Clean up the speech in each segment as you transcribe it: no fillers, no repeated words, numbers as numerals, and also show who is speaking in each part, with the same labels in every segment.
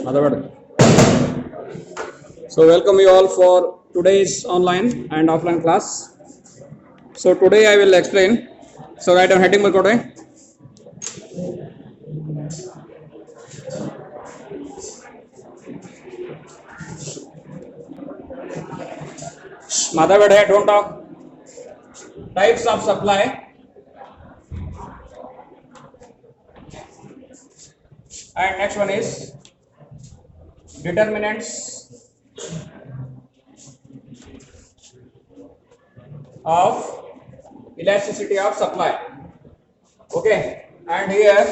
Speaker 1: Otherwise. So welcome you all for today's online and offline class. So today I will explain. So write down heading barcode. Mother word hai, don't talk. Types of supply. And next one is determinants of elasticity of supply. Okay, and here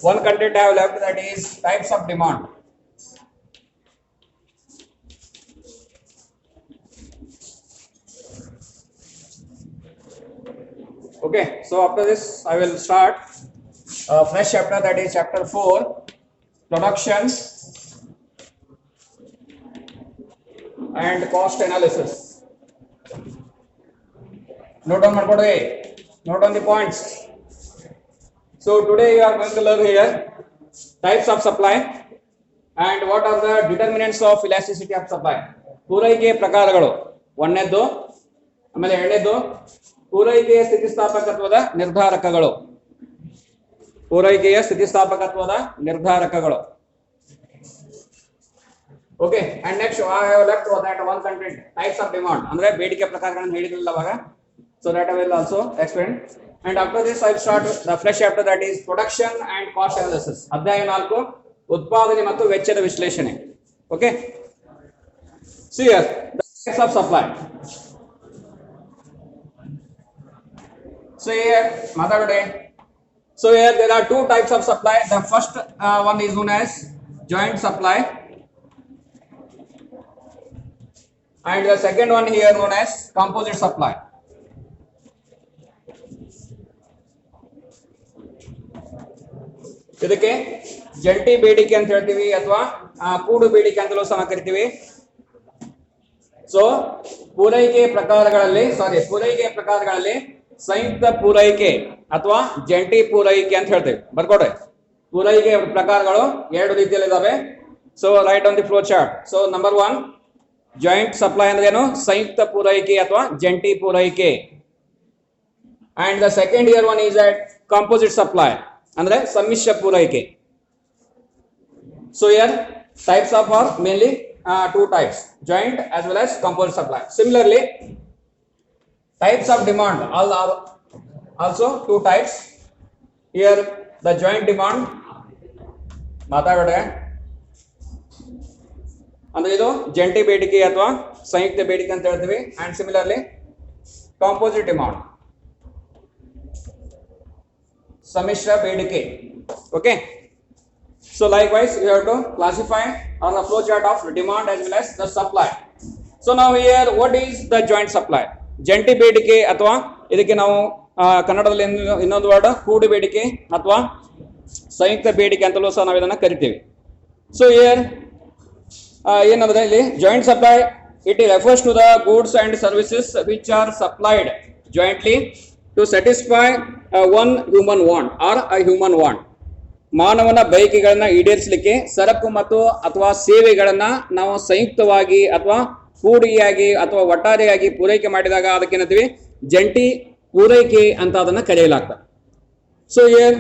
Speaker 1: one content I have left, that is types of demand. Okay, so after this I will start a fresh chapter, that is chapter 4, production and cost analysis. Note down note on the points. So today you are going to learn here types of supply and what are the determinants of elasticity of supply. ಪೂರೈಕೆಯ ಪ್ರಕಾರಗಳು ಒಂದನೇದ್ದು, ಆಮೇಲೆ ಎರಡನೇದ್ದು ಪೂರೈಕೆಯ ಸ್ಥಿತಿಸ್ಥಾಪಕತ್ವದ ನಿರ್ಧಾರಕಗಳು. ಪೂರೈಕೆಯ ಸ್ಥಿತಿಸ್ಥಾಪಕತ್ವದ ನಿರ್ಧಾರಕಗಳು. Okay, and next I have left that one content, types of demand, ಅಂದ್ರೆ ಬೇಡಿಕೆ ಪ್ರಕಾರಗಳನ್ನು ಹೇಳಿದ್ರಲ್ಲ ಅವಾಗ. So that I will also explain. And after this I will start the fresh chapter, that is production and cost analysis. ಅಧ್ಯಾಯ 4 ಉತ್ಪಾದನೆ ಮತ್ತು ವೆಚ್ಚದ ವಿಶ್ಲೇಷಣೆ. Okay, see here the types of supply. So here ಮಾತಾಡೋಣ. So here there are two types of supply. The first one is known as joint supply, and the second one here known as composite supply. ಇದಕ್ಕೆ ಜಂಟಿ ಬೇಡಿಕೆ ಅಂತ ಹೇಳ್ತೀವಿ ಅಥವಾ ಕೂಡು ಬೇಡಿಕೆ ಅಂತಲೂ ಸಹ ಕರಿತೀವಿ. ಸೊ ಪೂರೈಕೆ ಪ್ರಕಾರಗಳಲ್ಲಿ ಸಂಯುಕ್ತ ಪೂರೈಕೆ ಅಥವಾ ಜಂಟಿ ಪೂರೈಕೆ ಅಂತ ಹೇಳ್ತೇವೆ. ಬರ್ಕೊಡ್ರಿ, ಪೂರೈಕೆ ಪ್ರಕಾರಗಳು ಎರಡು ರೀತಿಯಲ್ಲಿ ಇದಾವೆ. So right on the flow chart. So number 1 joint supply ಅಂದ್ರೆ ಏನು? ಸಂಯುಕ್ತ ಪೂರೈಕೆ ಅಥವಾ ಜಂಟಿ ಪೂರೈಕೆ. And the second year one is at composite supply ಅಂದ್ರೆ ಸಮ್ಮಿಶ್ರ ಪೂರೈಕೆ. So here types of are mainly two types, joint as well as composite supply. Similarly, types of demand all are also two types. Here the joint demand ಮಾತಾಡೋಣ ಅಂದ್ರೆ ಇದು ಜಂಟಿ ಬೇಡಿಕೆ ಅಥವಾ ಸಂಯುಕ್ತ ಬೇಡಿಕೆ ಅಂತ ಹೇಳ್ತೀವಿ. ಅಂಡ್ ಸಿಮಿಲರ್ಲಿ ಕಾಂಪೋಸಿಟ್ ಡಿಮಾಂಡ್ ಸಮ್ಮಿಶ್ರ ಬೇಡಿಕೆ. Okay, so likewise you have to classify on the flow chart of demand as well as the supply. So now here what is the joint supply? ಜಂಟಿ ಬೇಡಿಕೆ ಅಥವಾ ಇದಕ್ಕೆ ನಾವು ಕನ್ನಡದಲ್ಲಿ ಇನ್ನೊಂದು ವರ್ಡ್ ಕೂಡು ಬೇಡಿಕೆ ಅಥವಾ ಸಂಯುಕ್ತ ಬೇಡಿಕೆ ಅಂತಲೂ ಸಹ ನಾವು ಇದನ್ನ ಕರಿತೀವಿ. ಸೊ ಹಿಯರ್ ಏನಂದ್ರೆ ಇಲ್ಲಿ joint supply, it refers to the goods and services which are supplied jointly to satisfy one human want or a human want. ಮಾನವನ ಬಯಕೆಗಳನ್ನ ಈಡೇರಿಸಲಿಕ್ಕೆ ಸರಕು ಮತ್ತು ಅಥವಾ ಸೇವೆಗಳನ್ನ ನಾವು ಸಂಯುಕ್ತವಾಗಿ ಅಥವಾ ಕೂಡಿಯಾಗಿ ಅಥವಾ ಒಟ್ಟಾರೆಯಾಗಿ ಪೂರೈಕೆ ಮಾಡಿದಾಗ ಅದಕ್ಕೇನಂತೀವಿ ಜಂಟಿ ಪೂರೈಕೆ ಅಂತ ಅದನ್ನ ಕರೆಯಲಾಗ್ತದೆ. So here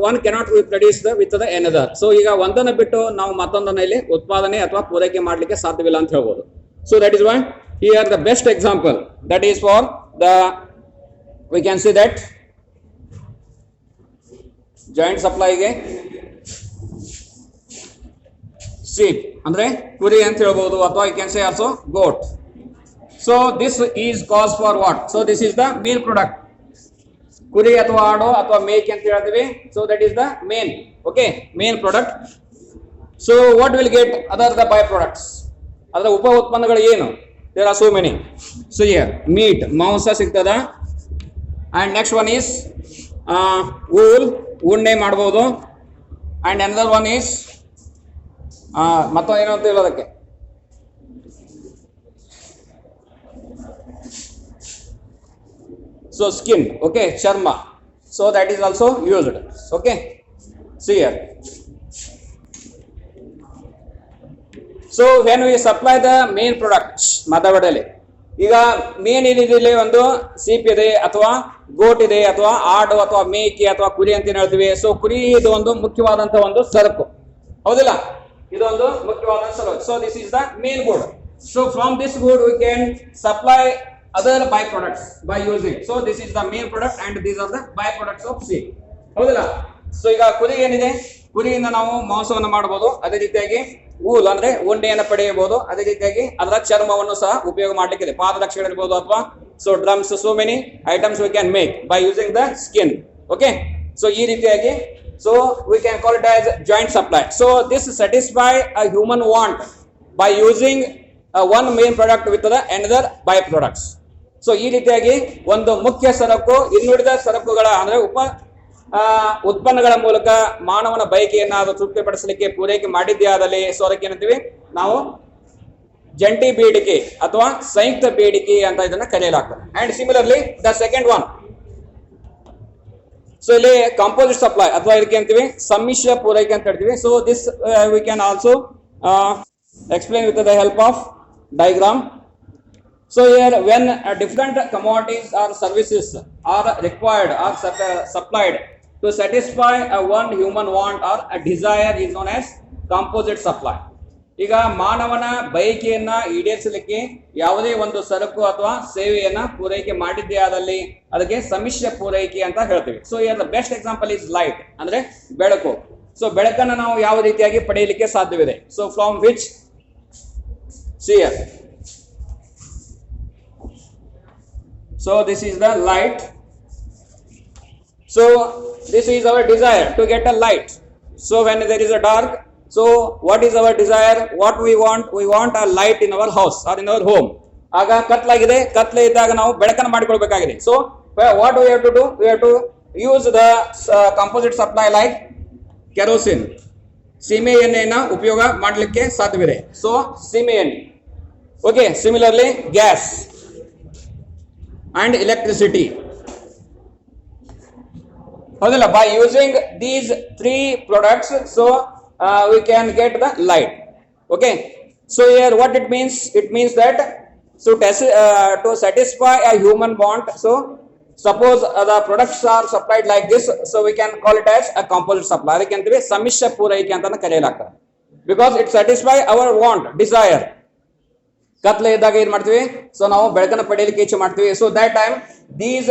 Speaker 1: one cannot be produced with the another. So ಈಗ ಒಂದನ್ನು ಬಿಟ್ಟು ನಾವು ಮತ್ತೊಂದನ್ನ ಇಲ್ಲಿ ಉತ್ಪಾದನೆ ಅಥವಾ ಪೂರೈಕೆ ಮಾಡಲಿಕ್ಕೆ ಸಾಧ್ಯವಿಲ್ಲ ಅಂತ ಹೇಳ್ಬೋದು. So that is why here the best example that is for the we can see that joint ಸಪ್ಲೈಗೆ ಶೀಪ್ ಅಂದ್ರೆ ಕುರಿ ಅಂತ ಹೇಳ್ಬೋದು ಅಥವಾ you can say also goat. So this is cause for what? So this is the main product. ಕುರಿ ಅಥವಾ ಆಡು ಅಥವಾ ಮೇಕೆ ಅಂತ ಹೇಳ್ತೀವಿ. So that is the main, okay, main product. So what will get other the by products? ಅದರ ಉಪ ಉತ್ಪನ್ನಗಳು ಏನು? There are so many. So here meat, ಮಾಂಸ ಸಿಗ್ತದ. And next one is wool, ಉಣ್ಣೆ ಮಾಡಬಹುದು. ಅಂಡ್ ಅನದರ್ ಒನ್ ಈಸ್ ಮತ್ತೊಂದು ಏನು ಅಂತ ಹೇಳೋದಕ್ಕೆ ಸೊ ಸ್ಕಿನ್, ಓಕೆ, ಚರ್ಮ. So that is also used. Okay, see here so when we supply the main product ಮಾತಾಡಲಿ, ಈಗ ಮೇನ್ ಏನಿದೆ ಒಂದು ಸೀಪ್ ಇದೆ ಅಥವಾ ಗೋಟ್ ಇದೆ ಅಥವಾ ಆಡು ಅಥವಾ ಮೇಕೆ ಅಥವಾ ಕುರಿ ಅಂತ ಹೇಳ್ತೀವಿ. ಸೊ ಕುರಿ ಇದು ಒಂದು ಮುಖ್ಯವಾದಂತಹ ಒಂದು ಸರಕು, ಹೌದಿಲ್ಲ, ಇದೊಂದು ಮುಖ್ಯವಾದ ಸರಕು. So this is the main good. So from this good we can supply other byproducts by using. So this is the main product and these are the byproducts of sheep, ಹೌದಿಲ್ಲ. ಸೊ ಈಗ ಕುರಿ ಏನಿದೆ, ಕುರಿಯಿಂದ ನಾವು ಮಾಂಸವನ್ನು ಮಾಡಬಹುದು, ಅದೇ ರೀತಿಯಾಗಿ ಊಲ್ ಅಂದ್ರೆ ಉಂಡೆಯನ್ನು ಪಡೆಯಬಹುದು, ಅದೇ ರೀತಿಯಾಗಿ ಅದರ ಚರ್ಮವನ್ನು ಸಹ ಉಪಯೋಗ ಮಾಡಲಿಕ್ಕಿದೆ, ಪಾದರಕ್ಷೆಗಳಿರ್ಬೋದು ಅಥವಾ so drums, so many items we can make by using the skin. Okay, so ಈ ರೀತಿಯಾಗಿ so we can call it as joint supply. So this satisfy a human want by using one main product with the another by products. So ಈ ರೀತಿಯಾಗಿ ಒಂದು ಮುಖ್ಯ ಸರಕು ಇನ್ನುಳಿದ ಸರಕುಗಳ ಅಂದ್ರೆ ಉತ್ಪನ್ನಗಳ ಮೂಲಕ ಮಾನವನ ಬಯಕೆಯನ್ನ ಅದು ತೃಪ್ತಿಪಡಿಸಲಿಕ್ಕೆ ಪೂರೈಕೆ ಮಾಡಿದ್ದೇ ಆದಲ್ಲಿ ಸೊ ಅದಕ್ಕೆ ಏನಂತೀವಿ ನಾವು ಜಂಟಿ ಬೇಡಿಕೆ ಅಥವಾ ಸಂಯುಕ್ತ ಬೇಡಿಕೆ ಅಂತ ಇದನ್ನ ಕರೆಯಲಾಗ್ತದೆ. And similarly the second one, so ಇಲ್ಲಿ ಕಾಂಪೋಸಿಟ್ ಸಪ್ಲೈ ಅಥವಾ ಇದಕ್ಕೆ ಅಂತೀವಿ ಸಮ್ಮಿಶ್ರ ಪೂರೈಕೆ ಅಂತ ಹೇಳ್ತೀವಿ. So this we can also explain with the help of diagram. So here when different commodities or services are required or supplied to satisfy a one human want or a desire is known as composite supply. ಈಗ ಮಾನವನ ಬಯಕೆಯನ್ನ ಈಡೇರಿಸಲಿಕ್ಕೆ ಯಾವುದೇ ಒಂದು ಸರಕು ಅಥವಾ ಸೇವೆಯನ್ನ ಪೂರೈಕೆ ಮಾಡಿದ್ದೇ ಆದಲ್ಲಿ ಅದಕ್ಕೆ ಸಮ್ಮಿಶ್ರ ಪೂರೈಕೆ ಅಂತ ಹೇಳ್ತೀವಿ. So here the best example is light, ಅಂದ್ರೆ ಬೆಳಕು. ಸೊ ಬೆಳಕನ್ನು ನಾವು ಯಾವ ರೀತಿಯಾಗಿ ಪಡೆಯಲಿಕ್ಕೆ ಸಾಧ್ಯವಿದೆ? So from which see here. So this is the light. So this is our desire to get a light. So when there is a dark, so what is our desire? What we want? We want a light in our house or in our home. ಆಗ ಕತ್ಲಾಗಿದೆ, ಕತ್ಲೆ ಇದ್ದಾಗ ನಾವು ಬೆಳಕನ್ನು ಮಾಡಿಕೊಳ್ಬೇಕಾಗಿದೆ. So what we have to do? We have to use the composite supply like kerosene. ಸೀಮೆ ಎಣ್ಣೆಯನ್ನು ಉಪಯೋಗ ಮಾಡಲಿಕ್ಕೆ ಸಾಧ್ಯವಿದೆ. So ಸೀಮೆ ಎಣ್ಣೆ. Okay, similarly gas and electricity. ಹೌದಲ್ಲ, by using these three products so we can get the light. Okay, so here what it means? It means that so to satisfy a human want, so suppose the products are supplied like this, so we can call it as a composite supply. ಅದಕ್ಕೆ ಅಂತೀವಿ ಸಮ್ಮಿಶ್ರ ಪೂರೈಕೆ ಅಂತ ಕರೆಯಲಾಗ್ತದೆ. Because it satisfy our want, desire. ಕತ್ಲೆ ಇದ್ದಾಗ ಏನ್ ಮಾಡ್ತೀವಿ? ಸೊ ನಾವು ಬೆಳಕನ್ನು ಪಡೆಯಲಿಕ್ಕೆ ಇಚ್ಛೆ ಮಾಡ್ತೀವಿ. So that time these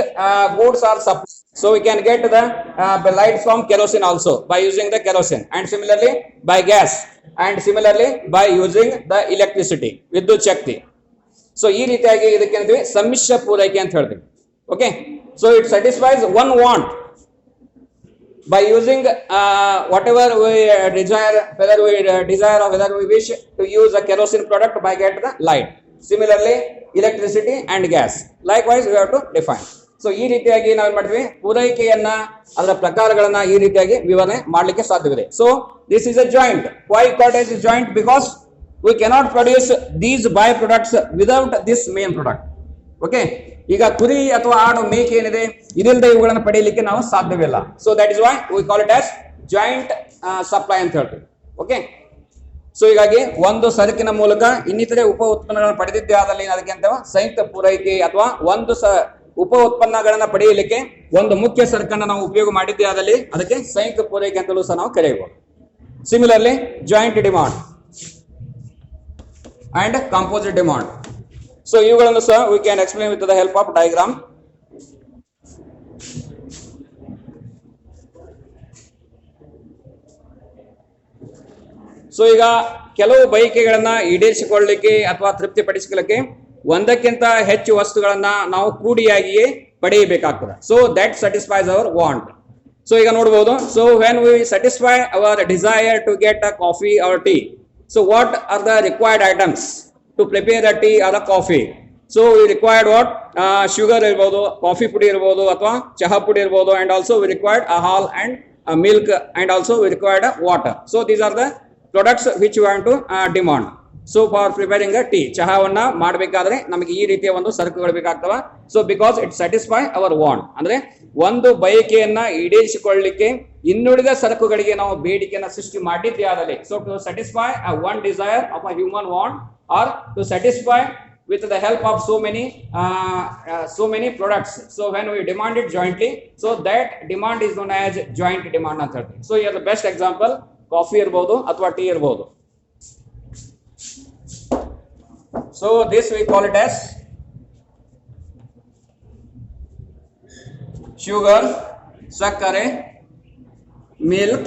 Speaker 1: goods are supplied, so we can get the light from kerosene also by using the kerosene, and similarly by gas, and similarly by using the electricity, ವಿದ್ಯುತ್ ಶಕ್ತಿ. So ಈ ರೀತಿಯಾಗಿ ಇದಕ್ಕೆ ಅಂತೀವಿ ಸಮ್ಮಿಶ್ರ ಪೂರೈಕೆ ಅಂತ ಹೇಳ್ತೀವಿ. Okay, so it satisfies one want by using whatever we desire, whether we desire or whether we wish to use a kerosene product by get the light. Similarly electricity and gas, likewise we have to define. So ಈ ರೀತಿಯಾಗಿ ನಾವು ಏನು ಮಾಡ್ತೀವಿ, ಪೂರೈಕೆಯನ್ನ ಅದರ ಪ್ರಕಾರಗಳನ್ನ ಈ ರೀತಿಯಾಗಿ ವಿವರಣೆ ಮಾಡಲಿಕ್ಕೆ ಸಾಧ್ಯವಿದೆ. So this is a joint. Why called as a joint? Because we cannot produce these byproducts without this main product. Okay, ಈಗ ಕುರಿ ಅಥವಾ ಆಡು ಮೇಕೆ ಏನಿದೆ ಇದರಿಂದ ಇವುಗಳನ್ನು ಪಡೆಯಲಿಕ್ಕೆ ನಾವು ಸಾಧ್ಯವಿಲ್ಲ. So that is Y we call it as joint supply ಅಂತ ಹೇಳ್ತೀವಿ. ಓಕೆ, ಸೊ ಹೀಗಾಗಿ ಒಂದು ಸರಕಿನ ಮೂಲಕ ಇನ್ನಿತರೆ ಉಪ ಉತ್ಪನ್ನಗಳನ್ನು ಪಡೆದಿದ್ದೇ ಆದಲ್ಲಿ ಅದಕ್ಕೆ ಅಂತ ಸಂಯುಕ್ತ ಪೂರೈಕೆ ಅಥವಾ ಒಂದು ಉಪ ಉತ್ಪನ್ನಗಳನ್ನ ಪಡೆಯಲಿಕ್ಕೆ ಒಂದು ಮುಖ್ಯ ಸರಕನ್ನು ನಾವು ಉಪಯೋಗ ಮಾಡಿದ್ದೇ ಆದಲ್ಲಿ ಅದಕ್ಕೆ ಸಂಯುಕ್ತ ಪೂರೈಕೆ ಅಂತಲೂ ಸಹ ನಾವು ಕರೆಯಬಹುದು. Similarly joint demand and composite demand. So ಇವುಗಳನ್ನು ಸಹ we can explain with the help of diagram. So ಈಗ ಕೆಲವು ಬಯಕೆಗಳನ್ನ ಈಡೇರಿಸಿಕೊಳ್ಳಲಿಕ್ಕೆ ಅಥವಾ ತೃಪ್ತಿಪಡಿಸಿಕೊಳ್ಳಲಿಕ್ಕೆ ಒಂದಕ್ಕಿಂತ ಹೆಚ್ಚು ವಸ್ತುಗಳನ್ನ ನಾವು ಕೂಡಿಯಾಗಿಯೇ ಪಡೆಯಬೇಕಾಗ್ತದೆ. So that satisfies our want. So ಈಗ ನೋಡಬಹುದು, so when we satisfy our desire to get a coffee or tea, so what are the required items to prepare a tea or a coffee? So we required what? Sugar irbodu, coffee pudi irbodu ಅಥವಾ ಚಹಾ ಪುಡಿ irbodu, and also we required a hall and a milk, and also we required a water. So these are the products which we want to demand. So for preparing a tea, ಚಹಾವನ್ನ ಮಾಡಬೇಕಾದ್ರೆ ನಮಗೆ ಈ ರೀತಿಯ ಒಂದು ಸರಕುಗಳು ಬೇಕಾಗ್ತವ. So because it satisfy our want, ಅಂದ್ರೆ ಒಂದು ಬಯಕೆಯನ್ನ ಈಡೇರಿಸಿಕೊಳ್ಳಲಿಕ್ಕೆ ಇನ್ನುಳಿದ ಸರಕುಗಳಿಗೆ ನಾವು ಬೇಡಿಕೆಯನ್ನ ಸೃಷ್ಟಿ ಮಾಡಿದ್ದೇ ಆದಲ್ಲಿ. So to satisfy one desire of a human want or to satisfy with the help of so many products. So when we demand it jointly, so that demand is known as joint demand ಅಂತ ಹೇಳ್ತೀವಿ. So here the best example coffee ಇರಬಹುದು ಅಥವಾ tea ಇರಬಹುದು. So this we call it as sugar, sakkare, milk,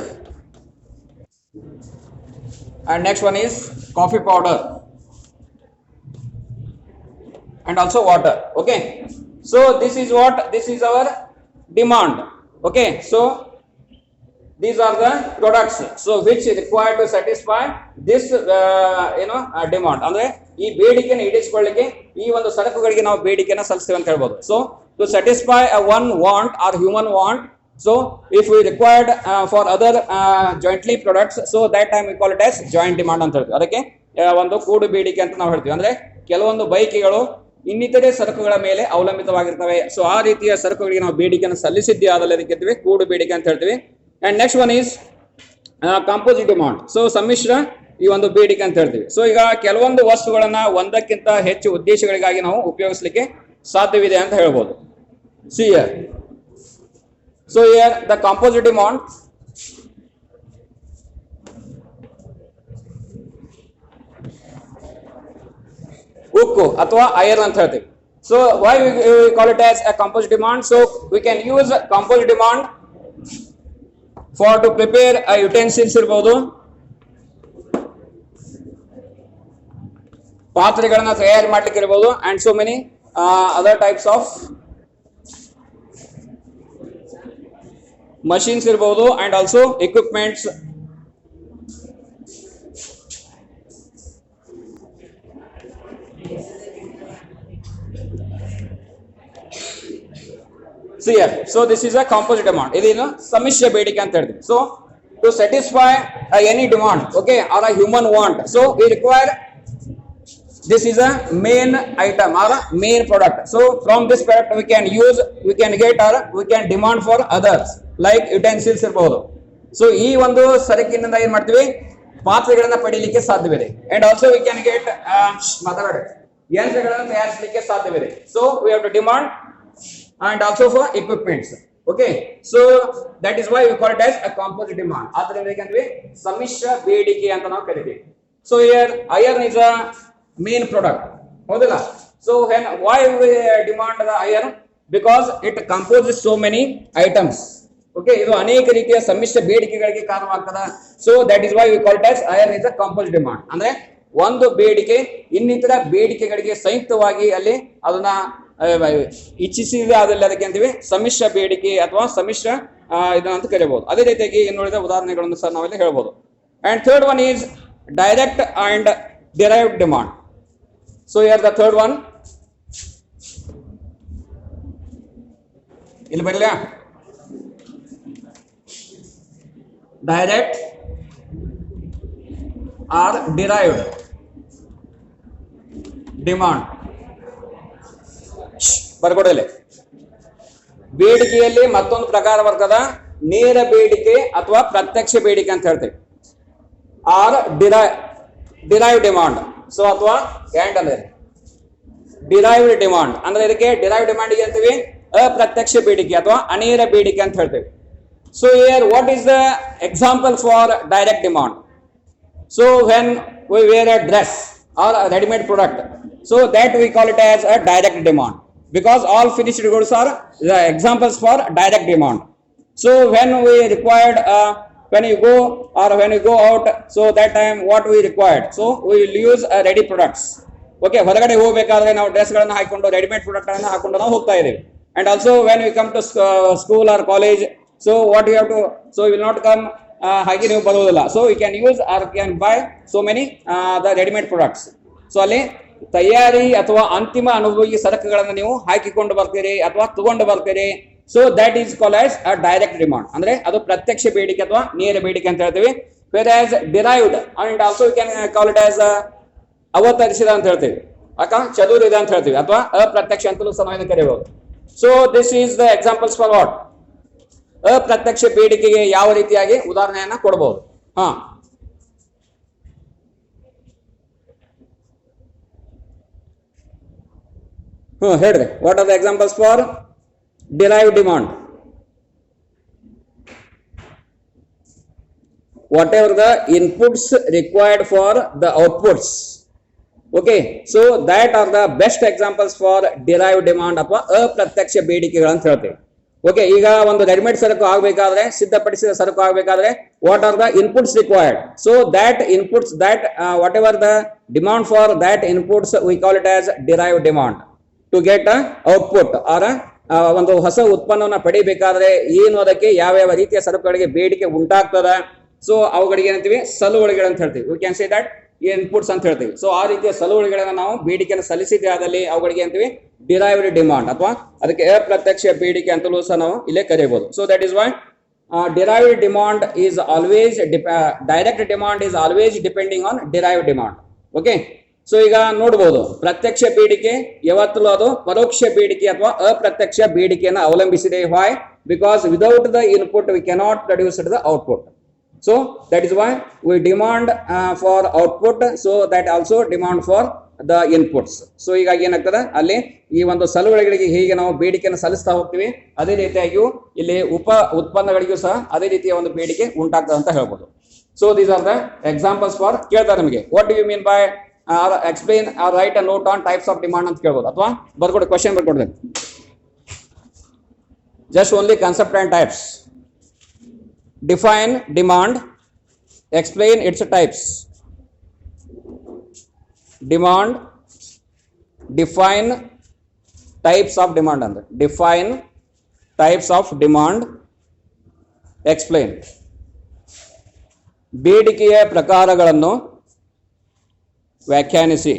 Speaker 1: and next one is coffee powder and also water. Okay, so this is our demand. Okay, so these are the products so which is required to satisfy this demand. ಅಂದ್ರೆ ಈ ಬೇಡಿಕೆಯನ್ನು ಈಡೇರಿಸಿಕೊಳ್ಳಲಿಕ್ಕೆ ಈ ಒಂದು ಸರಕುಗಳಿಗೆ ನಾವು ಬೇಡಿಕೆಯನ್ನು ಸಲ್ಲಿಸ್ತೇವೆ ಅಂತ ಹೇಳ್ಬೋದು. So to satisfy one want or human want, so if we required for other jointly products, so that time we call it as joint demand ಅಂತ ಹೇಳ್ತೀವಿ. ಅದಕ್ಕೆ ಒಂದು ಕೂಡು ಬೇಡಿಕೆ ಅಂತ ನಾವು ಹೇಳ್ತೀವಿ. ಅಂದ್ರೆ ಕೆಲವೊಂದು ಬಯಕೆಗಳು ಇನ್ನಿತರೆ ಸರಕುಗಳ ಮೇಲೆ ಅವಲಂಬಿತವಾಗಿರ್ತವೆ. ಸೊ ಆ ರೀತಿಯ ಸರಕುಗಳಿಗೆ ನಾವು ಬೇಡಿಕೆಯನ್ನು ಸಲ್ಲಿಸಿದ್ದೇ ಆದಲ್ಲಿ ಅದಕ್ಕೆ ಕೂಡು ಬೇಡಿಕೆ ಅಂತ ಹೇಳ್ತೀವಿ. And next one is composite demand. So ಸಮ್ಮಿಶ್ರ ಈ ಒಂದು ಬೇಡಿಕೆ ಅಂತ ಹೇಳ್ತೀವಿ. ಸೊ ಈಗ ಕೆಲವೊಂದು ವಸ್ತುಗಳನ್ನ ಒಂದಕ್ಕಿಂತ ಹೆಚ್ಚು ಉದ್ದೇಶಗಳಿಗಾಗಿ ನಾವು ಉಪಯೋಗಿಸಲಿಕ್ಕೆ ಸಾಧ್ಯವಿದೆ ಅಂತ ಹೇಳ್ಬೋದು. See here, so here the composite demand ಉಕ್ಕು ಅಥವಾ ಐರನ್ ಅಂತ ಹೇಳ್ತೀವಿ. So why we call it as a composite demand? So we can use composite demand for to prepare utensils ಇರಬಹುದು, ಪಾತ್ರೆಗಳನ್ನ ತಯಾರು ಮಾಡ್ಲಿಕ್ಕೆ ಇರಬಹುದು, and so many other types of machines ಇರಬಹುದು, and also equipments. So here, so this is a composite demand. Idina ಸಮ್ಮಿಶ್ರ ಬೇಡಿಕೆ ಅಂತ ಹೇಳ್ತೀವಿ. So to satisfy any demand, okay, or a human want, so we require this is a main item or a main product. So from this product we can get or we can demand for others like utensils ಇರಬಹುದು. So ಈ ಒಂದು ಸರಕಿನಿಂದ ಏನ್ ಮಾಡ್ತೀವಿ, ಪಾತ್ರೆಗಳನ್ನ ಪಡೆಯಲಿಕ್ಕೆ ಸಾಧ್ಯವಿದೆ. And also we can get ಯಂತ್ರಗಳನ್ನ ತಯಾರಿಸಲಿಕ್ಕೆ ಸಾಧ್ಯವಿದೆ. So we have to demand and also for equipments. Okay, so that is why we call it as a composite demand. ಆದ್ರಿಂದ ಏಕೆಂದ್ರೆ ಸಮ್ಮಿಶ್ರ ಬೇಡಿಕೆ ಅಂತ ನಾವು ಕರಿತೀವಿ. So here iron is a main product, ಹೌದಲ್ಲ? So why we demand the iron? Because it composes so many items. Okay, ಇದು ಅನೇಕ ರೀತಿಯ ಸಮ್ಮಿಶ್ರ ಬೇಡಿಕೆಗಳಿಗೆ ಕಾರಣವಾಗ್ತದೆ. So that is why we call it as iron is a composite demand. ಅಂದ್ರೆ ಒಂದು ಬೇಡಿಕೆ ಇನ್ನಿತರ ಬೇಡಿಕೆಗಳಿಗೆ ಸಂಯುಕ್ತವಾಗಿ ಅಲ್ಲಿ ಅದನ್ನ ಇಚ್ಛಿಸಿದೆ ಆದಲ್ಲಿ ಅದಕ್ಕೆ ಅಂತೀವಿ ಸಮ್ಮಿಶ್ರ ಬೇಡಿಕೆ ಅಥವಾ ಸಮ್ಮಿಶ್ರ ಇದನ್ನ ಕರೆಯಬಹುದು. ಅದೇ ರೀತಿಯಾಗಿ ಇನ್ನುಳಿದ ಉದಾಹರಣೆಗಳನ್ನು ಸಹ ನಾವಿಲ್ಲಿ ಹೇಳ್ಬೋದು. And third one is direct and derived demand. So here the third one, ಇಲ್ಲಿ ಬರಲಿಲ್ಲ, ಡೈರೆಕ್ಟ್ ಆರ್ ಡಿರೈವ್ಡ್ ಡಿಮಾಂಡ್. ಬರ್ಕೊಡಲಿ, ಬೇಡಿಕೆಯಲ್ಲಿ ಮತ್ತೊಂದು ಪ್ರಕಾರ ಬರ್ತದ, ನೇರ ಬೇಡಿಕೆ ಅಥವಾ ಪ್ರತ್ಯಕ್ಷ ಬೇಡಿಕೆ ಅಂತ ಹೇಳ್ತೇವೆ. Or derive demand. ಸೊ ಅಥವಾ ಎಂಡ್ ಅಂದ್ರೆ ಡಿರೈವ್ಡ್ ಡಿಮಾಂಡ್ ಅಂದ್ರೆ ಇದಕ್ಕೆ ಡಿರೈವ್ ಡಿಮಾಂಡ್ ಅಂತೀವಿ ಅಪ್ರತ್ಯಕ್ಷ ಬೇಡಿಕೆ ಅಥವಾ ಅನೇರ ಬೇಡಿಕೆ ಅಂತ ಹೇಳ್ತೇವೆ. So here what is the example for direct demand? So when we wear a dress or readymade product, so that we call it as a direct demand, because all finished goods are the examples for direct demand. So when we required when you go or when you go out, so that time what we required, so we will use ready products. Okay, ಹೊರಗಡೆ ಹೋಗಬೇಕಾದ್ರೆ ನಾವು dress ಗಳನ್ನು ಹಾಕೊಂಡು readymade product ಗಳನ್ನು ಹಾಕೊಂಡು ನಾವು ಹೋಗ್ತಾ ಇದ್ದೀವಿ. And also when we come to school or college, so what you have to, so you will not come ಹಾಗೆ ನೀವು ಬರುವುದಿಲ್ಲ. So we can use or can buy so many the ready-made products. So ಅಲ್ಲಿ ತಯಾರಿ ಅಥವಾ ಅಂತಿಮ ಅನುಭವಿ ಸರಕುಗಳನ್ನು ನೀವು ಹಾಕಿಕೊಂಡು ಬರ್ತೀರಿ ಅಥವಾ ತಗೊಂಡು ಬರ್ತೀರಿ. So that is called as a direct demand, ಅಂದ್ರೆ ಅದು ಪ್ರತ್ಯಕ್ಷ ಬೇಡಿಕೆ ಅಥವಾ ನೇರ ಬೇಡಿಕೆ ಅಂತ ಹೇಳ್ತೀವಿ. Whereas derived and also you can call it as ಅವತರಿಸಿದ ಅಂತ ಹೇಳ್ತೀವಿ, ಅಥವಾ ಚದುರಿದ ಅಂತ ಹೇಳ್ತೀವಿ, ಅಥವಾ ಅಪ್ರತ್ಯಕ್ಷ ಅಂತಲೂ ಸಹ ನಾವು ಕರೆಯಬಹುದು. So this is the examples for what, ಅಪ್ರತ್ಯಕ್ಷ ಬೇಡಿಕೆಗೆ ಯಾವ ರೀತಿಯಾಗಿ ಉದಾಹರಣೆಯನ್ನ ಕೊಡಬಹುದು. ಹೇಳ್ರಿ, what are the examples for derived demand? Whatever the inputs required for the outputs. Okay, so that are the best examples for derived demand ಅಥವಾ ಅಪ್ರತ್ಯಕ್ಷ ಬೇಡಿಕೆಗಳು ಅಂತ ಹೇಳ್ತೀವಿ. ಓಕೆ, ಈಗ ಒಂದು ರೆಡಿಮೇಡ್ ಸರಕು ಆಗಬೇಕಾದ್ರೆ, ಸಿದ್ಧಪಡಿಸಿದ ಸರಕು ಆಗಬೇಕಾದ್ರೆ, what are the inputs required? So that inputs, that whatever the demand for that inputs we call it as derived demand. To get a output or ಒಂದು ಹೊಸ ಉತ್ಪನ್ನವನ್ನು ಪಡಿಬೇಕಾದ್ರೆ ಏನು ಅದಕ್ಕೆ ಯಾವ ಯಾವ ರೀತಿಯ ಸರಕುಗಳಿಗೆ ಬೇಡಿಕೆ ಉಂಟಾಗ್ತದ, ಸೊ ಅವುಗಳಿಗೆ ಏನಂತೀವಿ, ಸಲುವಳಿಗಳು ಅಂತ ಹೇಳ್ತೀವಿ. V can say that inputs ಅಂತ ಹೇಳ್ತೀವಿ. ಸೊ ಆ ರೀತಿಯ ಸಲುವಳಿಗಳನ್ನ ನಾವು ಬೇಡಿಕೆಯನ್ನು ಸಲ್ಲಿಸಿದ್ರೆ ಆದಲ್ಲಿ ಅವುಗಳಿಗೆ ಅಂತೀವಿ ಡಿರೈವ್ಡ್ ಡಿಮಾಂಡ್, ಅಥವಾ ಅದಕ್ಕೆ ಅಪ್ರತ್ಯಕ್ಷ ಬೇಡಿಕೆ ಅಂತಲೂ ಸಹ ನಾವು ಇಲ್ಲೇ ಕರೆಯಬಹುದು. So that is Y derived demand is always direct demand is always depending on derived demand. Okay, so ಈಗ ನೋಡಬಹುದು, ಪ್ರತ್ಯಕ್ಷ ಬೇಡಿಕೆ ಯಾವತ್ತೂ ಅದು ಪರೋಕ್ಷ ಬೇಡಿಕೆ ಅಥವಾ ಅಪ್ರತ್ಯಕ್ಷ ಬೇಡಿಕೆಯನ್ನು ಅವಲಂಬಿಸಿದೆ. Why? Because without the input we cannot produce the output. So that is why we demand for output, so that also demand for the inputs. So ಹೀಗಾಗಿ ಏನಾಗ್ತದೆ, ಅಲ್ಲಿ ಈ ಒಂದು ಸಲುವಳಿಗಳಿಗೆ ಹೀಗೆ ನಾವು ಬೇಡಿಕೆಯನ್ನು ಸಲ್ಲಿಸ್ತಾ ಹೋಗ್ತೀವಿ, ಅದೇ ರೀತಿಯಾಗಿಯೂ ಇಲ್ಲಿ ಉಪ ಉತ್ಪನ್ನಗಳಿಗೂ ಸಹ ಅದೇ ರೀತಿಯ ಒಂದು ಬೇಡಿಕೆ ಉಂಟಾಗ್ತದೆ ಅಂತ ಹೇಳ್ಬೋದು. So these are the examples for, ಕೇಳ್ತಾರೆ ನಿಮಗೆ what do you mean by explain or write a note on types of demand ಅಂತ ಕೇಳ್ಬೋದು, ಅಥವಾ ಬರ್ಕೊಡಿ, ಕ್ವಶನ್ ಬರ್ಕೊಡ್ಬೇಕು. Just only concept and types. Define demand, explain its types. Demand, define types of demand ಅಂದ್ರೆ define types of demand, explain. ಬೇಡಿಕೆಯ ಪ್ರಕಾರಗಳನ್ನು ವ್ಯಾಖ್ಯಾನಿಸಿ,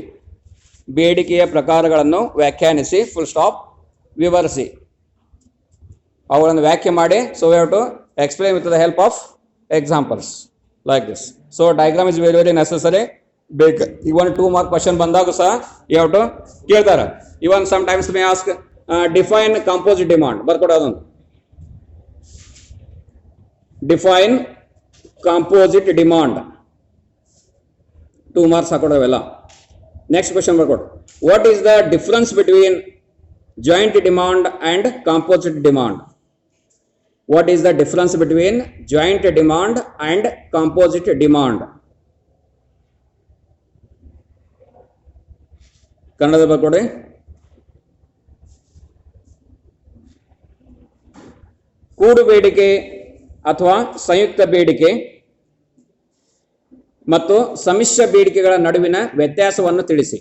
Speaker 1: ಬೇಡಿಕೆಯ ಪ್ರಕಾರಗಳನ್ನು ವ್ಯಾಖ್ಯಾನಿಸಿ, ಫುಲ್ ಸ್ಟಾಪ್, ವಿವರಿಸಿ, ಅವುಗಳನ್ನು ವ್ಯಾಖ್ಯೆ ಮಾಡಿ. So we have to explain with the help of examples like this. So diagram is very very necessary. Big even 2 mark question bandagu sa you have to keltara. Even sometimes may ask define composite demand. Barkoda adon, define composite demand, 2 marks hakodavella. Next question barkoda, what is the difference between joint demand and composite demand? What is the difference between joint demand and composite demand? ಕನ್ನಡದ ಬರ್ಕೊಡಿ. ಕೂಡು ಬೇಡಿಕೆ ಅಥವಾ ಸಂಯುಕ್ತ ಬೇಡಿಕೆ ಮತ್ತು ಸಮ್ಮಿಶ್ರ ಬೇಡಿಕೆಗಳ ನಡುವಿನ ವ್ಯತ್ಯಾಸವನ್ನು ತಿಳಿಸಿ.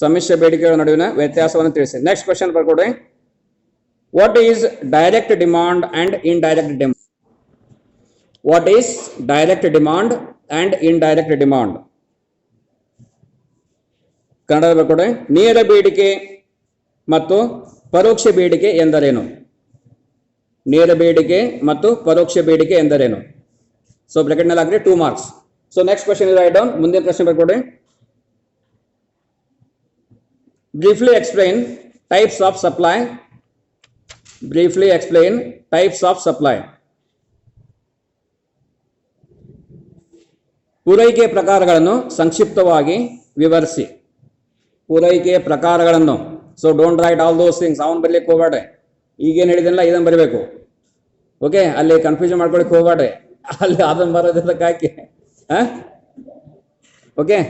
Speaker 1: ಸಮ್ಮಿಶ್ರ ಬೇಡಿಕೆಗಳ ನಡುವಿನ ವ್ಯತ್ಯಾಸವನ್ನು ತಿಳಿಸಿ. ನೆಕ್ಸ್ಟ್ ಕ್ವೆಶ್ಚನ್ ಬರ್ಕೊಡಿ. What is direct demand and indirect demand? What is direct demand and indirect demand? Kannada ಬರ್ಕೊಡಿ. ನೇರ ಬೇಡಿಕೆ ಮತ್ತು ಪರೋಕ್ಷ ಬೇಡಿಕೆ ಎಂದರೇನು? ನೇರ ಬೇಡಿಕೆ ಮತ್ತು ಪರೋಕ್ಷ ಬೇಡಿಕೆ ಎಂದರೇನು? ಸೊ ಬ್ರಾಕೆಟ್ ನಲ್ಲಿ ಹಾಕಿ 2 marks. So next question is write down. ಮುಂದಿನ ಪ್ರಶ್ನೆ ಬರ್ಕೊಡಿ. Briefly explain types of supply. Briefly explain types of supply. ಪೂರೈಕೆಯ ಪ್ರಕಾರಗಳನ್ನು ಸಂಕ್ಷಿಪ್ತವಾಗಿ ವಿವರಿಸಿ. ಪೂರೈಕೆಯ ಪ್ರಕಾರಗಳನ್ನು. So don't right all those things. ಅವನು ಬರಲಿಕ್ಕೆ ಹೋಗ್ಬೇಡ್ರಿ, ಈಗೇನು ಹೇಳಿದಿಲ್ಲ ಇದನ್ನು ಬರೀಬೇಕು. ಓಕೆ, ಅಲ್ಲಿ ಕನ್ಫ್ಯೂಷನ್ ಮಾಡ್ಕೊಳಕ್ಕೆ ಹೋಗ್ಬೇಡ್ರಿ, ಅಲ್ಲಿ ಅದನ್ನು ಬರೋದಕ್ಕೆ ಹಾಕಿ. ಓಕೆ,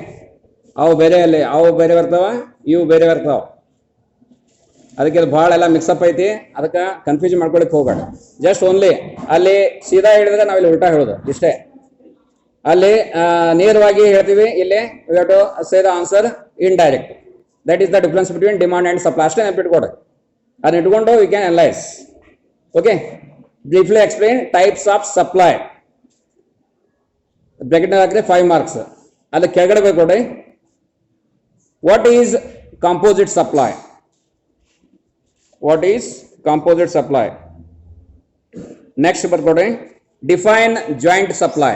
Speaker 1: ಅವು ಬೇರೆ, ಅಲ್ಲಿ ಅವು ಬೇರೆ ಬರ್ತಾವ, ಇವು ಬೇರೆ ಬರ್ತಾವ. ಅದಕ್ಕೆ ಅದು ಭಾಳ ಎಲ್ಲ ಮಿಕ್ಸಪ್ ಐತಿ, ಅದಕ್ಕೆ ಕನ್ಫ್ಯೂಷನ್ ಮಾಡ್ಕೊಳಕ್ಕೆ ಹೋಗಬೇಡ. ಜಸ್ಟ್ ಓನ್ಲಿ ಅಲ್ಲಿ ಸೀದಾ ಹೇಳಿದ್ರೆ ನಾವಿಲ್ಲಿ ಉಲ್ಟಾ ಹೇಳೋದು ಇಷ್ಟೇ. ಅಲ್ಲಿ ನೇರವಾಗಿ ಹೇಳ್ತೀವಿ, ಇಲ್ಲಿ we have to say the answer indirect. That is the difference between demand and supply. ಅಷ್ಟೇ ನೆನಪಿಟ್ಕೊಡಿ, ಅದನ್ನ ಇಟ್ಕೊಂಡು we can analyse. Okay, briefly explain types of supply. Bracket ಹಾಕಿದ್ರೆ 5 marks. ಅಲ್ಲಿ ಕೆಳಗಡೆ ಬರ್ಕೊಡಿ. What is composite supply? What is composite supply? Next ಬರ್ಕೊಡಿ. Define joint supply.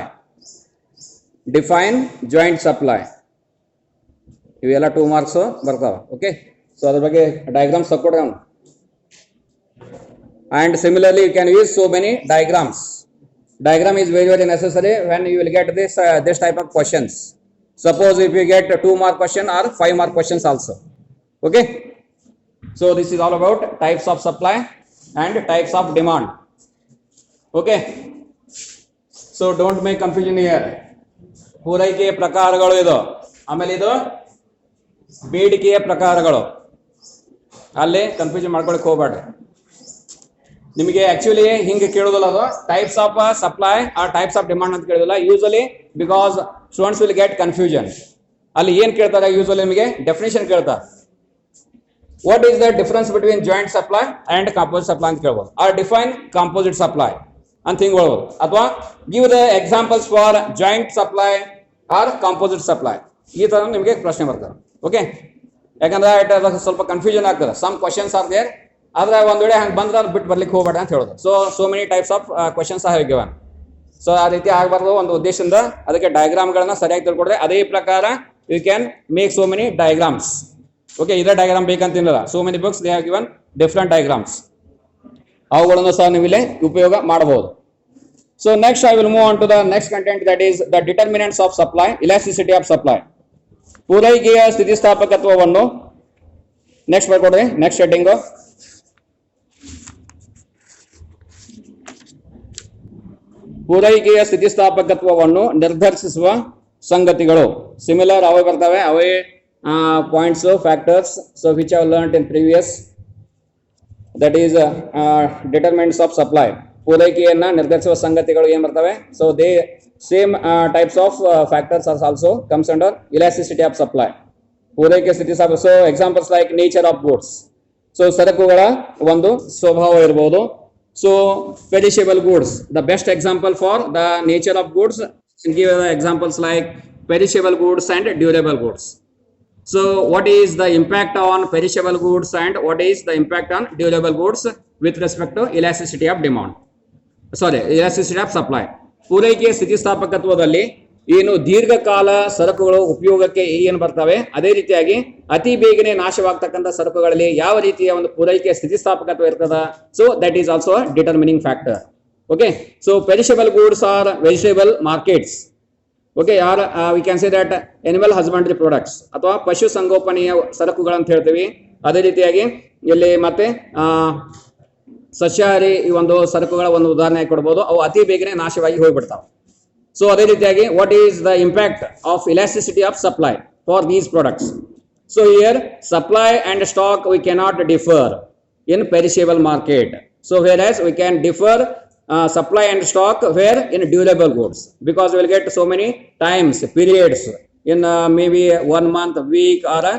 Speaker 1: Define joint supply. ಇವೆಲ್ಲ 2 marks ಬರ್ತಾವ. ಓಕೆ, ಸೊ ಅದ್ರ ಬಗ್ಗೆ ಡಯಾಗ್ರಾಮ್ಸ್ ತಕ್ಕೊಡ್ರಿ. And similarly you can use so many diagrams. Diagram is very very necessary when you will get this type of questions. Suppose if you get 2 mark question or 5 mark questions also. Okay, so this is all about types of supply and types of demand. Okay, so don't make confusion here. ಪೂರೈಕೆಯ ಪ್ರಕಾರಗಳು ಇದು, ಆಮೇಲೆ ಇದು ಬೇಡಿಕೆಯ ಪ್ರಕಾರಗಳು. ಅಲ್ಲಿ confusion ಮಾಡ್ಕೊಳಕ್ ಹೋಗ್ಬೇಡ್ರಿ. ನಿಮಗೆ ಆಕ್ಚುಲಿ ಹಿಂಗೆ ಕೇಳೋದಿಲ್ಲ, ಅದು types of supply or types of demand ಅಂತ ಕೇಳೋದಿಲ್ಲ usually, because students will get confusion. ಅಲ್ಲಿ ಏನ್ ಕೇಳ್ತಾರೆ ಯೂಸಲಿ ನಿಮಗೆ ಡೆಫಿನೇಷನ್ ಕೇಳ್ತಾರೆ. What is the difference between joint supply and composite supply ಅಂತ ಕೇಳ್ಬೋದು, ಆರ್ ಡಿಫೈನ್ ಕಾಂಪೋಸಿಟ್ ಸಪ್ಲೈ ಅಂತ ಹಿಂಗೆ ಹೇಳ್ಬೋದು, ಅಥವಾ give the examples for joint supply or composite supply. ಈ ತರ ನಿಮಗೆ ಪ್ರಶ್ನೆ ಬರ್ತದೆ. ಓಕೆ, ಯಾಕಂದ್ರೆ ಸ್ವಲ್ಪ ಕನ್ಫ್ಯೂಷನ್ ಆಗ್ತದೆ. ಸಮ್ ಕ್ವಶನ್ಸ್ ಆರ್ ದೇರ್, ಆದ್ರೆ ಒಂದ್ ವೇಳೆ ಹಂಗೆ ಬಂದ್ರೆ ಬಿಟ್ಟು ಬರ್ಲಿಕ್ಕೆ ಹೋಗ್ಬೇಡ ಅಂತ ಹೇಳೋದು. So many types of questions are given. So ಆ ರೀತಿ ಆಗಬಾರ್ದು ಒಂದು ಉದ್ದೇಶದಿಂದ ಅದಕ್ಕೆ ಡಯಾಗ್ರಾಮ್ಗಳನ್ನ ಸರಿಯಾಗಿ ತಿಳ್ಕೊಡ್ರೆ ಅದೇ ಪ್ರಕಾರ you can make so many diagrams. Okay, ಇದೇ ಡಯಾಗ್ರಾಮ್ ಬೇಕಂತಿಲ್ಲ, so many books they have given different diagrams. ಅವುಗಳನ್ನು ಸಹ ನೀವು ಇಲ್ಲಿ ಉಪಯೋಗ ಮಾಡಬಹುದು. So next I will move on to the next content, that is the determinants of supply, elasticity of supply. ಪೂರೈಕೆಯ ಸ್ಥಿತಿಸ್ಥಾಪಕತ್ವವನ್ನು ನೆಕ್ಸ್ಟ್ ಬರ್ಕೊಡ್ರಿ. ನೆಕ್ಸ್ಟ್ ಹೆಡ್ಡಿಂಗ್ ಪೂರೈಕೆಯ ಸ್ಥಿತಿಸ್ಥಾಪಕತ್ವವನ್ನು ನಿರ್ಧರಿಸುವ ಸಂಗತಿಗಳು. ಸಿಮಿಲರ್ ಅವೇ ಬರ್ತವೆ, ಅವೇ points, factors. So which I learned in previous, that is determinants of supply. ಪೂರೈಕೆಯನ್ನ ನಿರ್ಧರಿಸುವ ಸಂಗತಿಗಳು ಏನ್ ಬರ್ತವೆ. So they same types of factors are also comes under elasticity of supply. ಪೂರೈಕೆ ಸ್ಥಿತಿಸ್ಥಾಪಕ. So examples like nature of goods. So ಸರಕುಗಳ ಒಂದು ಸ್ವಭಾವ ಇರಬಹುದು. So perishable goods, the best example for the nature of goods, give examples like perishable goods and durable goods. So what is the impact on perishable goods and what is the impact on durable goods with respect to elasticity of demand, elasticity of supply. ಪೂರೈಕೆಯ ಸ್ಥಿತಿಸ್ಥಾಪಕತ್ವದಲ್ಲಿ ಏನು ದೀರ್ಘಕಾಲ ಸರಕುಗಳು ಉಪಯೋಗಕ್ಕೆ ಏನು ಬರ್ತವೆ, ಅದೇ ರೀತಿಯಾಗಿ ಅತಿ ಬೇಗನೆ ನಾಶವಾಗ್ತಕ್ಕಂಥ ಸರಕುಗಳಲ್ಲಿ ಯಾವ ರೀತಿಯ ಒಂದು ಪೂರೈಕೆಯ ಸ್ಥಿತಿಸ್ಥಾಪಕತ್ವ ಇರ್ತದ. So that is also determining factor. Okay, so perishable goods or vegetable markets. Okay, or we can say that animal husbandry products, ಅಥವಾ ಪಶು ಸಂಗೋಪನೆಯ ಸರಕುಗಳಂತ ಹೇಳ್ತೀವಿ. ಅದೇ ರೀತಿಯಾಗಿ ಇಲ್ಲಿ ಮತ್ತೆ ಸಸ್ಯಾಹಾರಿ ಈ ಒಂದು ಸರಕುಗಳ ಒಂದು ಉದಾಹರಣೆ ಕೊಡ್ಬೋದು. ಅವು ಅತಿ ಬೇಗನೆ ನಾಶವಾಗಿ ಹೋಗ್ಬಿಡ್ತಾವೆ. ಸೊ ಅದೇ ರೀತಿಯಾಗಿ what is the impact of elasticity of supply for these products. So here supply and stock V cannot differ in perishable market. So where as we can differ supply and stock where in durable goods, because we will get so many times, periods in maybe 1 month, week or a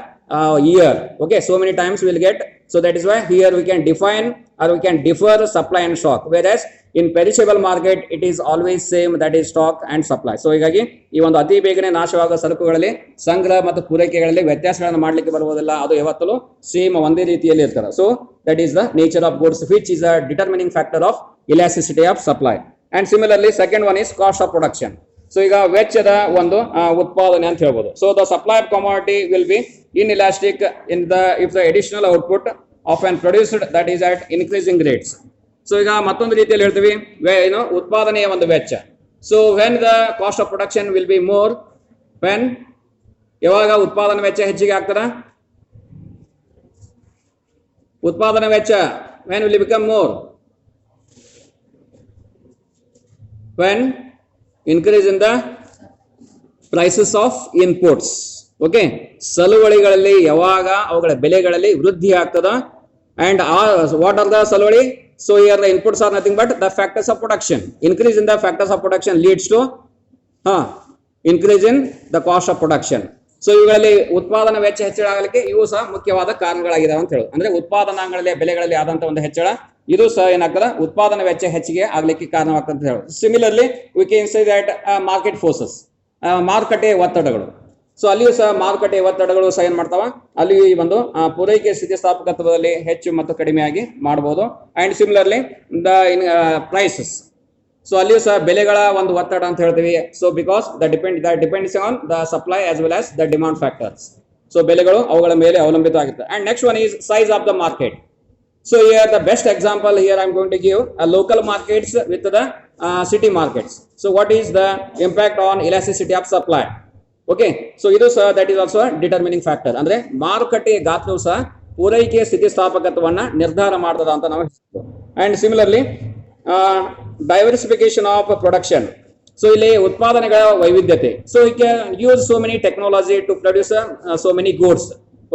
Speaker 1: year. Okay, so many times we will get. So that is why here we can define or we can differ supply and stock, whereas in perishable market it is always same, that is stock and supply. So ಹೀಗಾಗಿ ಈ ಒಂದು ಅತಿ ಬೇಗನೆ ನಾಶವಾಗುವ ಸರಕುಗಳಲ್ಲಿ ಸಂಗ್ರಹ ಮತ್ತು ಪೂರೈಕೆಗಳಲ್ಲಿ ವ್ಯತ್ಯಾಸಗಳನ್ನು ಮಾಡಲಿಕ್ಕೆ ಬರುವುದಿಲ್ಲ, ಅದು ಯಾವತ್ತೂ ಸೇಮ್ ಒಂದೇ ರೀತಿಯಲ್ಲಿ ಇರ್ತದೆ. So that is the nature of goods, which is a determining factor of elasticity of supply. And similarly second one is cost of production. So ಈಗ ವೆಚ್ಚದ ಒಂದು ಉತ್ಪಾದನೆ ಅಂತ ಹೇಳ್ಬೋದು. So the supply of commodity will be inelastic in the if the additional output of an produced that is at increasing rates. So ಈಗ ಮತ್ತೊಂದು ರೀತಿಯಲ್ಲಿ ಹೇಳ್ತೀವಿ ಏನು ಉತ್ಪಾದನೆಯ ಒಂದು ವೆಚ್ಚ. So when the cost of production will be more, when ಯಾವಾಗ ಉತ್ಪಾದನಾ ವೆಚ್ಚ ಹೆಚ್ಚಿಗೆ ಆಗ್ತದ, ಉತ್ಪಾದನಾ ವೆಚ್ಚ when will it become more, when increase in the prices of inputs. Okay, ಸಲುವಳಿಗಳಲ್ಲಿ ಯಾವಾಗ ಅವುಗಳ ಬೆಲೆಗಳಲ್ಲಿ ವೃದ್ಧಿ ಆಗ್ತದ. and what are the ಸಲುವಳಿ? So here the inputs are nothing but the factors of production. Increase in the factors of production leads to increase in the cost of production. So ಇವುಗಳಲ್ಲಿ ಉತ್ಪಾದನಾ ವೆಚ್ಚ ಹೆಚ್ಚಳ ಆಗಲಿಕ್ಕೆ ಇವು ಸಹ ಮುಖ್ಯವಾದ ಕಾರಣಗಳಾಗಿದಾವೆ ಅಂತ ಹೇಳೋದು. ಅಂದ್ರೆ ಉತ್ಪಾದನಾಂಗಗಳಲ್ಲಿ ಬೆಲೆಗಳಲ್ಲಿ ಆದಂತಹ ಒಂದು ಹೆಚ್ಚಳ ಇದು ಸಹ ಏನಾಗ್ತದ, ಉತ್ಪಾದನಾ ವೆಚ್ಚ ಹೆಚ್ಚಿಗೆ ಆಗ್ಲಿಕ್ಕೆ ಕಾರಣವಾಗ್ತದೆ ಅಂತ ಹೇಳೋದು. Similarly V can say that market forces, ಮಾರುಕಟ್ಟೆ ಒತ್ತಡಗಳು. ಸೊ ಅಲ್ಲಿಯೂ ಸಹ ಮಾರುಕಟ್ಟೆ ಒತ್ತಡಗಳು ಸಹ ಏನ್ ಮಾಡ್ತಾವ, ಅಲ್ಲಿ ಒಂದು ಪೂರೈಕೆ ಸ್ಥಿತಿಸ್ಥಾಪಕತ್ವದಲ್ಲಿ ಹೆಚ್ಚು ಮತ್ತು ಕಡಿಮೆಯಾಗಿ ಮಾಡಬಹುದು. And similarly the prices, so ಅಲ್ಲಿಯೂ ಸಹ ಬೆಲೆಗಳ ಒಂದು ಒತ್ತಡ ಅಂತ ಹೇಳ್ತೀವಿ. So because depends on the supply as well as the demand factors. So ಬೆಲೆಗಳು ಅವುಗಳ ಮೇಲೆ ಅವಲಂಬಿತವಾಗಿರ್ತದೆ. And next one is size of the market. So here the best example here I am going to give a local markets with the city markets. So what is the impact on elasticity of supply? Okay, so ಇದು ಸಹ that is also a determining factor. ಅಂದ್ರೆ ಮಾರುಕಟ್ಟೆಯ ಗಾತ್ರವು ಸಹ ಪೂರೈಕೆಯ ಸ್ಥಿತಿಸ್ಥಾಪಕತ್ವವನ್ನು ನಿರ್ಧಾರ ಮಾಡ್ತದ ಅಂತ ನಾವು ಹೇಳ್ತೀವಿ. And similarly diversification of production. So ಇಲ್ಲಿ ಉತ್ಪಾದನೆಗಳ ವೈವಿಧ್ಯತೆ. So we can use so many technology to produce so many goods.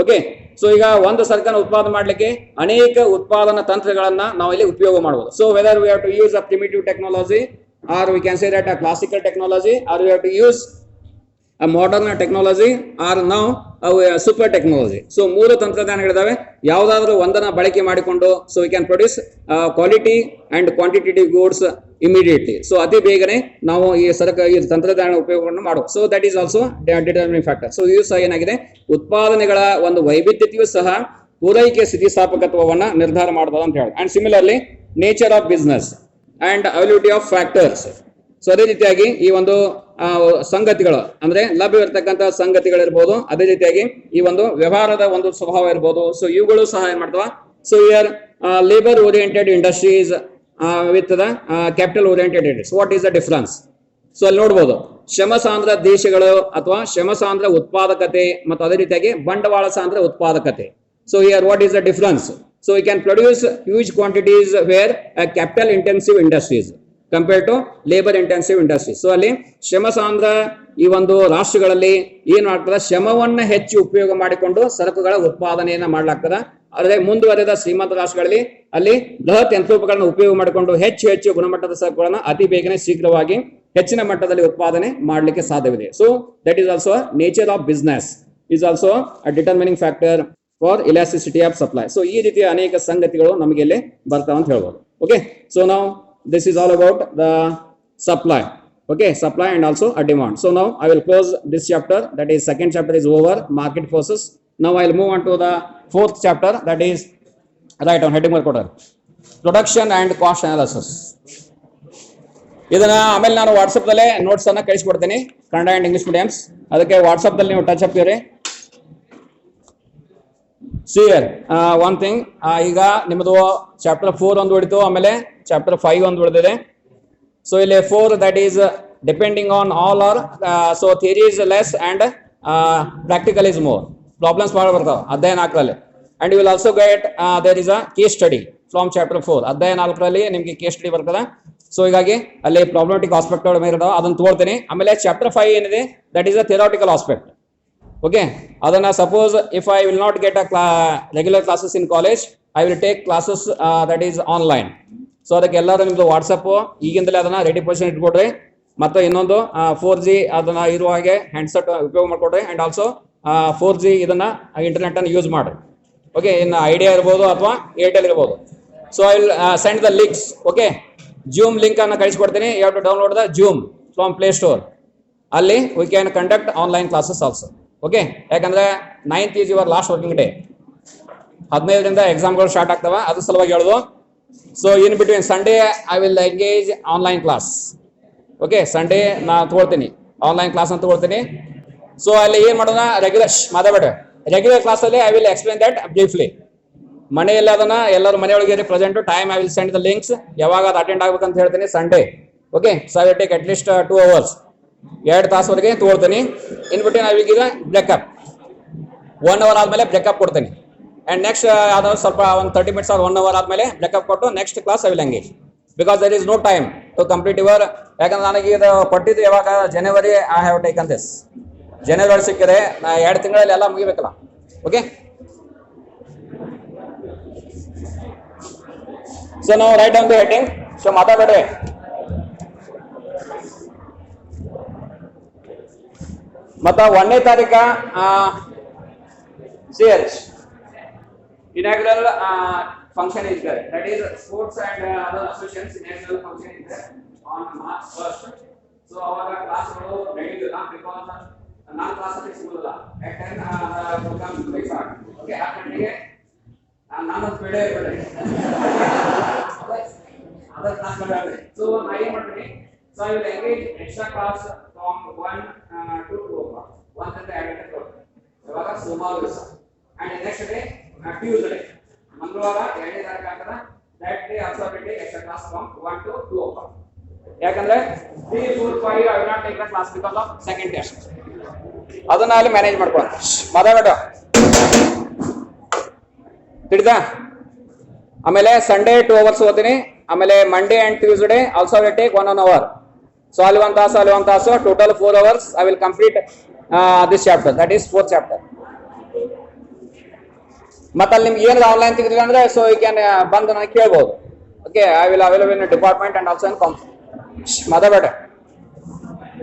Speaker 1: Okay, so ಈಗ ಒಂದು ಸರಕನ್ನು ಉತ್ಪಾದನೆ ಮಾಡಲಿಕ್ಕೆ ಅನೇಕ ಉತ್ಪಾದನಾ ತಂತ್ರಗಳನ್ನ ನಾವು ಇಲ್ಲಿ ಉಪಯೋಗ ಮಾಡಬಹುದು. So whether we have to use a primitive technology or we can say that a classical technology or we have to use a modern technology or ನಾವು ಸೂಪರ್ ಟೆಕ್ನಾಲಜಿ. ಸೊ ಮೂರು ತಂತ್ರಜ್ಞಾನಗಳಿದಾವೆ. ಯಾವುದಾದ್ರೂ ಒಂದನ್ನ ಬಳಕೆ ಮಾಡಿಕೊಂಡು so we can produce quality and quantitative goods immediately. So ಅತಿ ಬೇಗನೆ ನಾವು ಈ ತಂತ್ರಜ್ಞಾನ ಉಪಯೋಗವನ್ನು ಮಾಡಬಹುದು. So that is also determining factor. So ಇದು ಸಹ ಏನಾಗಿದೆ, ಉತ್ಪಾದನೆಗಳ ಒಂದು ವೈವಿಧ್ಯತೆಯು ಸಹ ಪೂರೈಕೆ ಸ್ಥಿತಿಸ್ಥಾಪಕತ್ವವನ್ನ ನಿರ್ಧಾರ ಮಾಡಬಹುದು ಅಂತ ಹೇಳಿ. And similarly nature of business and availability of factors. So ಅದೇ ರೀತಿಯಾಗಿ ಈ ಒಂದು ಸಂಗತಿಗಳು ಅಂದ್ರೆ ಲಭ್ಯವಿರ್ತಕ್ಕಂಥ ಸಂಗತಿಗಳಿರ್ಬೋದು, ಅದೇ ರೀತಿಯಾಗಿ ಈ ಒಂದು ವ್ಯವಹಾರದ ಒಂದು ಸ್ವಭಾವ ಇರ್ಬೋದು. ಸೊ ಇವುಗಳು ಸಹ ಏನ್ ಮಾಡ್ತವ. So here labour oriented industries with the capital oriented industries, what is the difference? So ಅಲ್ಲಿ ನೋಡ್ಬೋದು, ಶ್ರಮ ಸಾಂದ್ರ ದೇಶಗಳು ಅಥವಾ ಶ್ರಮ ಸಾಂದ್ರ ಉತ್ಪಾದಕತೆ ಮತ್ತು ಅದೇ ರೀತಿಯಾಗಿ ಬಂಡವಾಳ ಸಾಂದ್ರ ಉತ್ಪಾದಕತೆ. So here what is the difference? So we can produce huge quantities where capital intensive industries compare to labour intensive industries. So ಅಲ್ಲಿ ಶ್ರಮ ಸಾಂದ್ರ ಈ ಒಂದು ರಾಷ್ಟ್ರಗಳಲ್ಲಿ ಏನ್ ಮಾಡ್ತದ, ಶ್ರಮವನ್ನ ಹೆಚ್ಚು ಉಪಯೋಗ ಮಾಡಿಕೊಂಡು ಸರಕುಗಳ ಉತ್ಪಾದನೆಯನ್ನ ಮಾಡ್ಲಾಗ್ತದ. ಆದರೆ ಮುಂದುವರೆದ ಶ್ರೀಮಂತ ರಾಷ್ಟ್ರಗಳಲ್ಲಿ ಅಲ್ಲಿ ಬೃಹತ್ ಯಂತ್ರೋಪಕರಣ ಉಪಯೋಗ ಮಾಡಿಕೊಂಡು ಹೆಚ್ಚು ಗುಣಮಟ್ಟದ ಸರಕುಗಳನ್ನು ಅತಿ ಬೇಗನೆ ಶೀಘ್ರವಾಗಿ ಹೆಚ್ಚಿನ ಮಟ್ಟದಲ್ಲಿ ಉತ್ಪಾದನೆ ಮಾಡಲಿಕ್ಕೆ ಸಾಧ್ಯವಿದೆ. So that is also nature of business is also a determining factor for elasticity of supply. So ಈ ರೀತಿಯ ಅನೇಕ ಸಂಗತಿಗಳು ನಮಗೆ ಇಲ್ಲಿ ಬರ್ತಾವ ಅಂತ ಹೇಳ್ಬೋದು. ಓಕೆ, ಸೊ ನಾವು this is all about the supply. Okay, supply and also a demand. So now I will close this chapter, that is second chapter is over, market forces. Now I will move on to the fourth chapter, that is right on heading mark order, production and cost analysis. ಇದನ್ನ ಆಮೇಲೆ ನಾನು WhatsApp ದಲ್ಲೇ notes ಅನ್ನ ಕಳಿಸ್ಕೊಡ್ತೀನಿ, Kannada and English mediums. ಅದಕ್ಕೆ WhatsApp ದಲ್ಲಿ ನೀವು touch up ಇರಿ. ಸಿಯರ್ one thing, ಈಗ ನಿಮ್ಮದು ಚಾಪ್ಟರ್ 4 ಒಂದು ಉಳಿತು, ಆಮೇಲೆ ಚಾಪ್ಟರ್ 5 ಒಂದು ಉಳಿದಿದೆ. ಸೊ ಇಲ್ಲಿ 4 that is depending on all are so theory is less and practical is more. Problems ಭಾಳ ಬರ್ತಾವೆ ಅಧ್ಯಾಯ 4ರಲ್ಲಿ. And you will also get there is a case study from chapter 4. ಅಧ್ಯಾಯ 4ರಲ್ಲಿ ನಿಮಗೆ ಕೇಸ್ ಸ್ಟಡಿ ಬರ್ತದೆ. ಸೊ ಹೀಗಾಗಿ ಅಲ್ಲಿ ಪ್ರಾಬ್ಲಮೆಟಿಕ್ ಆಸ್ಪೆಕ್ಟ್ ಮೇಲೆ ಇರ್ತಾವೆ, ಅದನ್ನು ತೋರ್ತೀನಿ. ಆಮೇಲೆ ಚಾಪ್ಟರ್ 5 ಏನಿದೆ that is a theoretical aspect. Okay, ಅದನ್ನ suppose if I will not get a regular classes in college, I will take classes that is online. So ಅದಕ್ಕೆ ಎಲ್ಲರೂ ನಿಮ್ದು ವಾಟ್ಸಪ್ ಈಗಿಂದಲೇ ಅದನ್ನ ರೆಡಿ ಪೊಸಿಷನ್ ಇಟ್ಕೊಡ್ರಿ. ಮತ್ತೆ ಇನ್ನೊಂದು 4G ಅದನ್ನ ಇರುವ ಹಾಗೆ ಹ್ಯಾಂಡ್ಸೆಟ್ ಉಪಯೋಗ ಮಾಡ್ಕೊಡ್ರಿ. ಅಂಡ್ ಆಲ್ಸೋ 4G ಇದನ್ನ ಇಂಟರ್ನೆಟ್ ಅನ್ನು ಯೂಸ್ ಮಾಡ್ರಿ. ಓಕೆ, ಇನ್ನು ಐಡಿಯಾ ಇರ್ಬೋದು ಅಥವಾ ಏರ್ಟೆಲ್ ಇರ್ಬೋದು. So I will send the links. Okay, Zoom link ಅನ್ನು ಕಳಿಸ್ಕೊಡ್ತೀನಿ. You have to download the Zoom from play store. ಅಲ್ಲಿ we can conduct online classes also. Okay, ಯಾಕಂದ್ರೆ 9th is your last working day. 15ರಿಂದ ಎಕ್ಸಾಮ್ಗಳು start ಆಗ್ತವೆ, ಅದ್ರ ಸಲುವಾಗಿ ಹೇಳೋದು. So in between Sunday I will engage online class. Okay, Sunday ನಾ ತಗೊಳ್ತೀನಿ ಆನ್ಲೈನ್ ಕ್ಲಾಸ್ ಅಂತ ತಗೊಳ್ತೀನಿ. ಸೊ ಅಲ್ಲಿ ಏನ್ ಮಾಡೋಣ, ರೆಗ್ಯುಲರ್ ಕ್ಲಾಸಲ್ಲಿ I will explain that briefly. ಮನೆಯಲ್ಲಿ ಅದನ್ನ ಎಲ್ಲರೂ ಮನೆಯೊಳಗೆ present time I will send the links, ಯಾವಾಗ ಅದು ಅಟೆಂಡ್ ಆಗ್ಬೇಕಂತ ಹೇಳ್ತೀನಿ Sunday. Okay, so I will take at least 2 hours, 2 ತಾಸವರೆಗೆ ತಗೊಳ್ತೀನಿ. In between I will give break up 1 hour ಆದ್ಮೇಲೆ ಬ್ರೇಕಪ್ ಕೊಡ್ತೀನಿ. ಅಂಡ್ ನೆಕ್ಸ್ಟ್ ಯಾವ್ದಾದ್ರು ಸ್ವಲ್ಪ ಒಂದು 30 minutes or 1 hour ಆದ್ಮೇಲೆ ಬ್ರೇಕಪ್ ಕೊಟ್ಟು next class I will engage. Because there is no time to complete your. ಯಾಕಂದ್ರೆ ನನಗೆ ಇದು ಕೊಟ್ಟಿದ್ದು ಯಾವಾಗ, January I have taken this. ಜನವರಿ ಸಿಕ್ಕಿದೆ, 2 ತಿಂಗಳಲ್ಲಿ ಎಲ್ಲ ಮುಗಿಬೇಕಲ್ಲ. ಓಕೆ, ಸೊ ನಾವು write down the heading. So ಮಾತಾಡಬೇಡ್ರಿ. ಮತ್ತ 1ನೇ ತಾರೀಕ inaugural function is there, that is sports and other associations inaugural function is there on March 1st. So our class will ready to come because non class is full at 10 program will start. Okay, happen ನಾನು speed other class So I am wondering, so I will engage extra class from 1 to 2 o'clock. One at the admitted code. ಇವಾಗ ಸೋಮವಾರ ದಿವಸ and next day Tuesday. ಮಂಗಳವಾರ 2ನೇ ತಾರೀಕು ಆಗ್ತದ. That day also I will take extra class from 1 to 2 o'clock. ಯಾಕಂದ್ರೆ 3, 4, 5 I will not take the class because of second test. ಅದನ್ನ ಅಲ್ಲಿ ಮ್ಯಾನೇಜ್ ಮಾಡ್ಕೊಳ್ಳೋಣ. ಮಾತಾಡೋಣ. ತಿಳಿದಾ? ಆಮೇಲೆ ಸಂಡೇ 2 hours ಓದ್ತೀನಿ. ಆಮೇಲೆ Monday and Tuesday also will take 1 hour. So ಅಲ್ಲಿ 1 ತಾಸು ಅಲ್ಲಿ 1 ತಾಸು total 4 hours I will complete this chapter, that is 4th chapter. ಮತ್ತೆ ಅಲ್ಲಿ ನಿಮ್ಗೆ ಏನಾದ್ರು ಆನ್ಲೈನ್ ತೆಗೆದಿಲ್ಲ ಅಂದ್ರೆ ಸೊ ಯು ಕ್ಯಾನ್ ಬಂದು ನನಗೆ ಕೇಳ್ಬೋದು. Okay, I will available in department and also in ಮಾತಾಡಬೇಡ.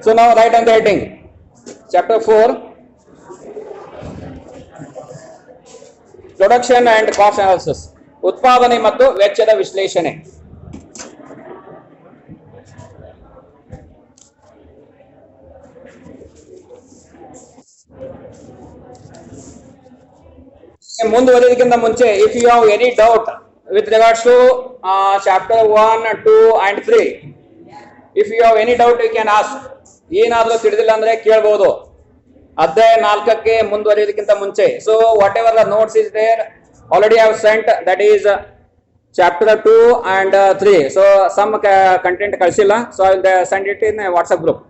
Speaker 1: ಸೊ ನಾವು ರೈಟ್ ಅಂತ heading chapter 4 production and cost analysis, ಉತ್ಪಾದನೆ ಮತ್ತು ವೆಚ್ಚದ ವಿಶ್ಲೇಷಣೆ. ಮುಂದುವರಿಯೋದಕ್ಕಿಂತ ಮುಂಚೆ if you have any doubt with regards to chapter 1, 2 and 3, if you have any doubt you can ask. ಏನಾದ್ರೂ ತಿಳಿದಿಲ್ಲ ಅಂದ್ರೆ ಕೇಳಬಹುದು. ಅಧ್ಯಾಯ 4ಕ್ಕೆ ಮುಂದುವರಿಯೋದಕ್ಕಿಂತ ಮುಂಚೆ so whatever the notes is there already I have scent, that is chapter 2 and 3. So some content ಕಳಿಸಿಲ್ಲ, so I will send it in WhatsApp group.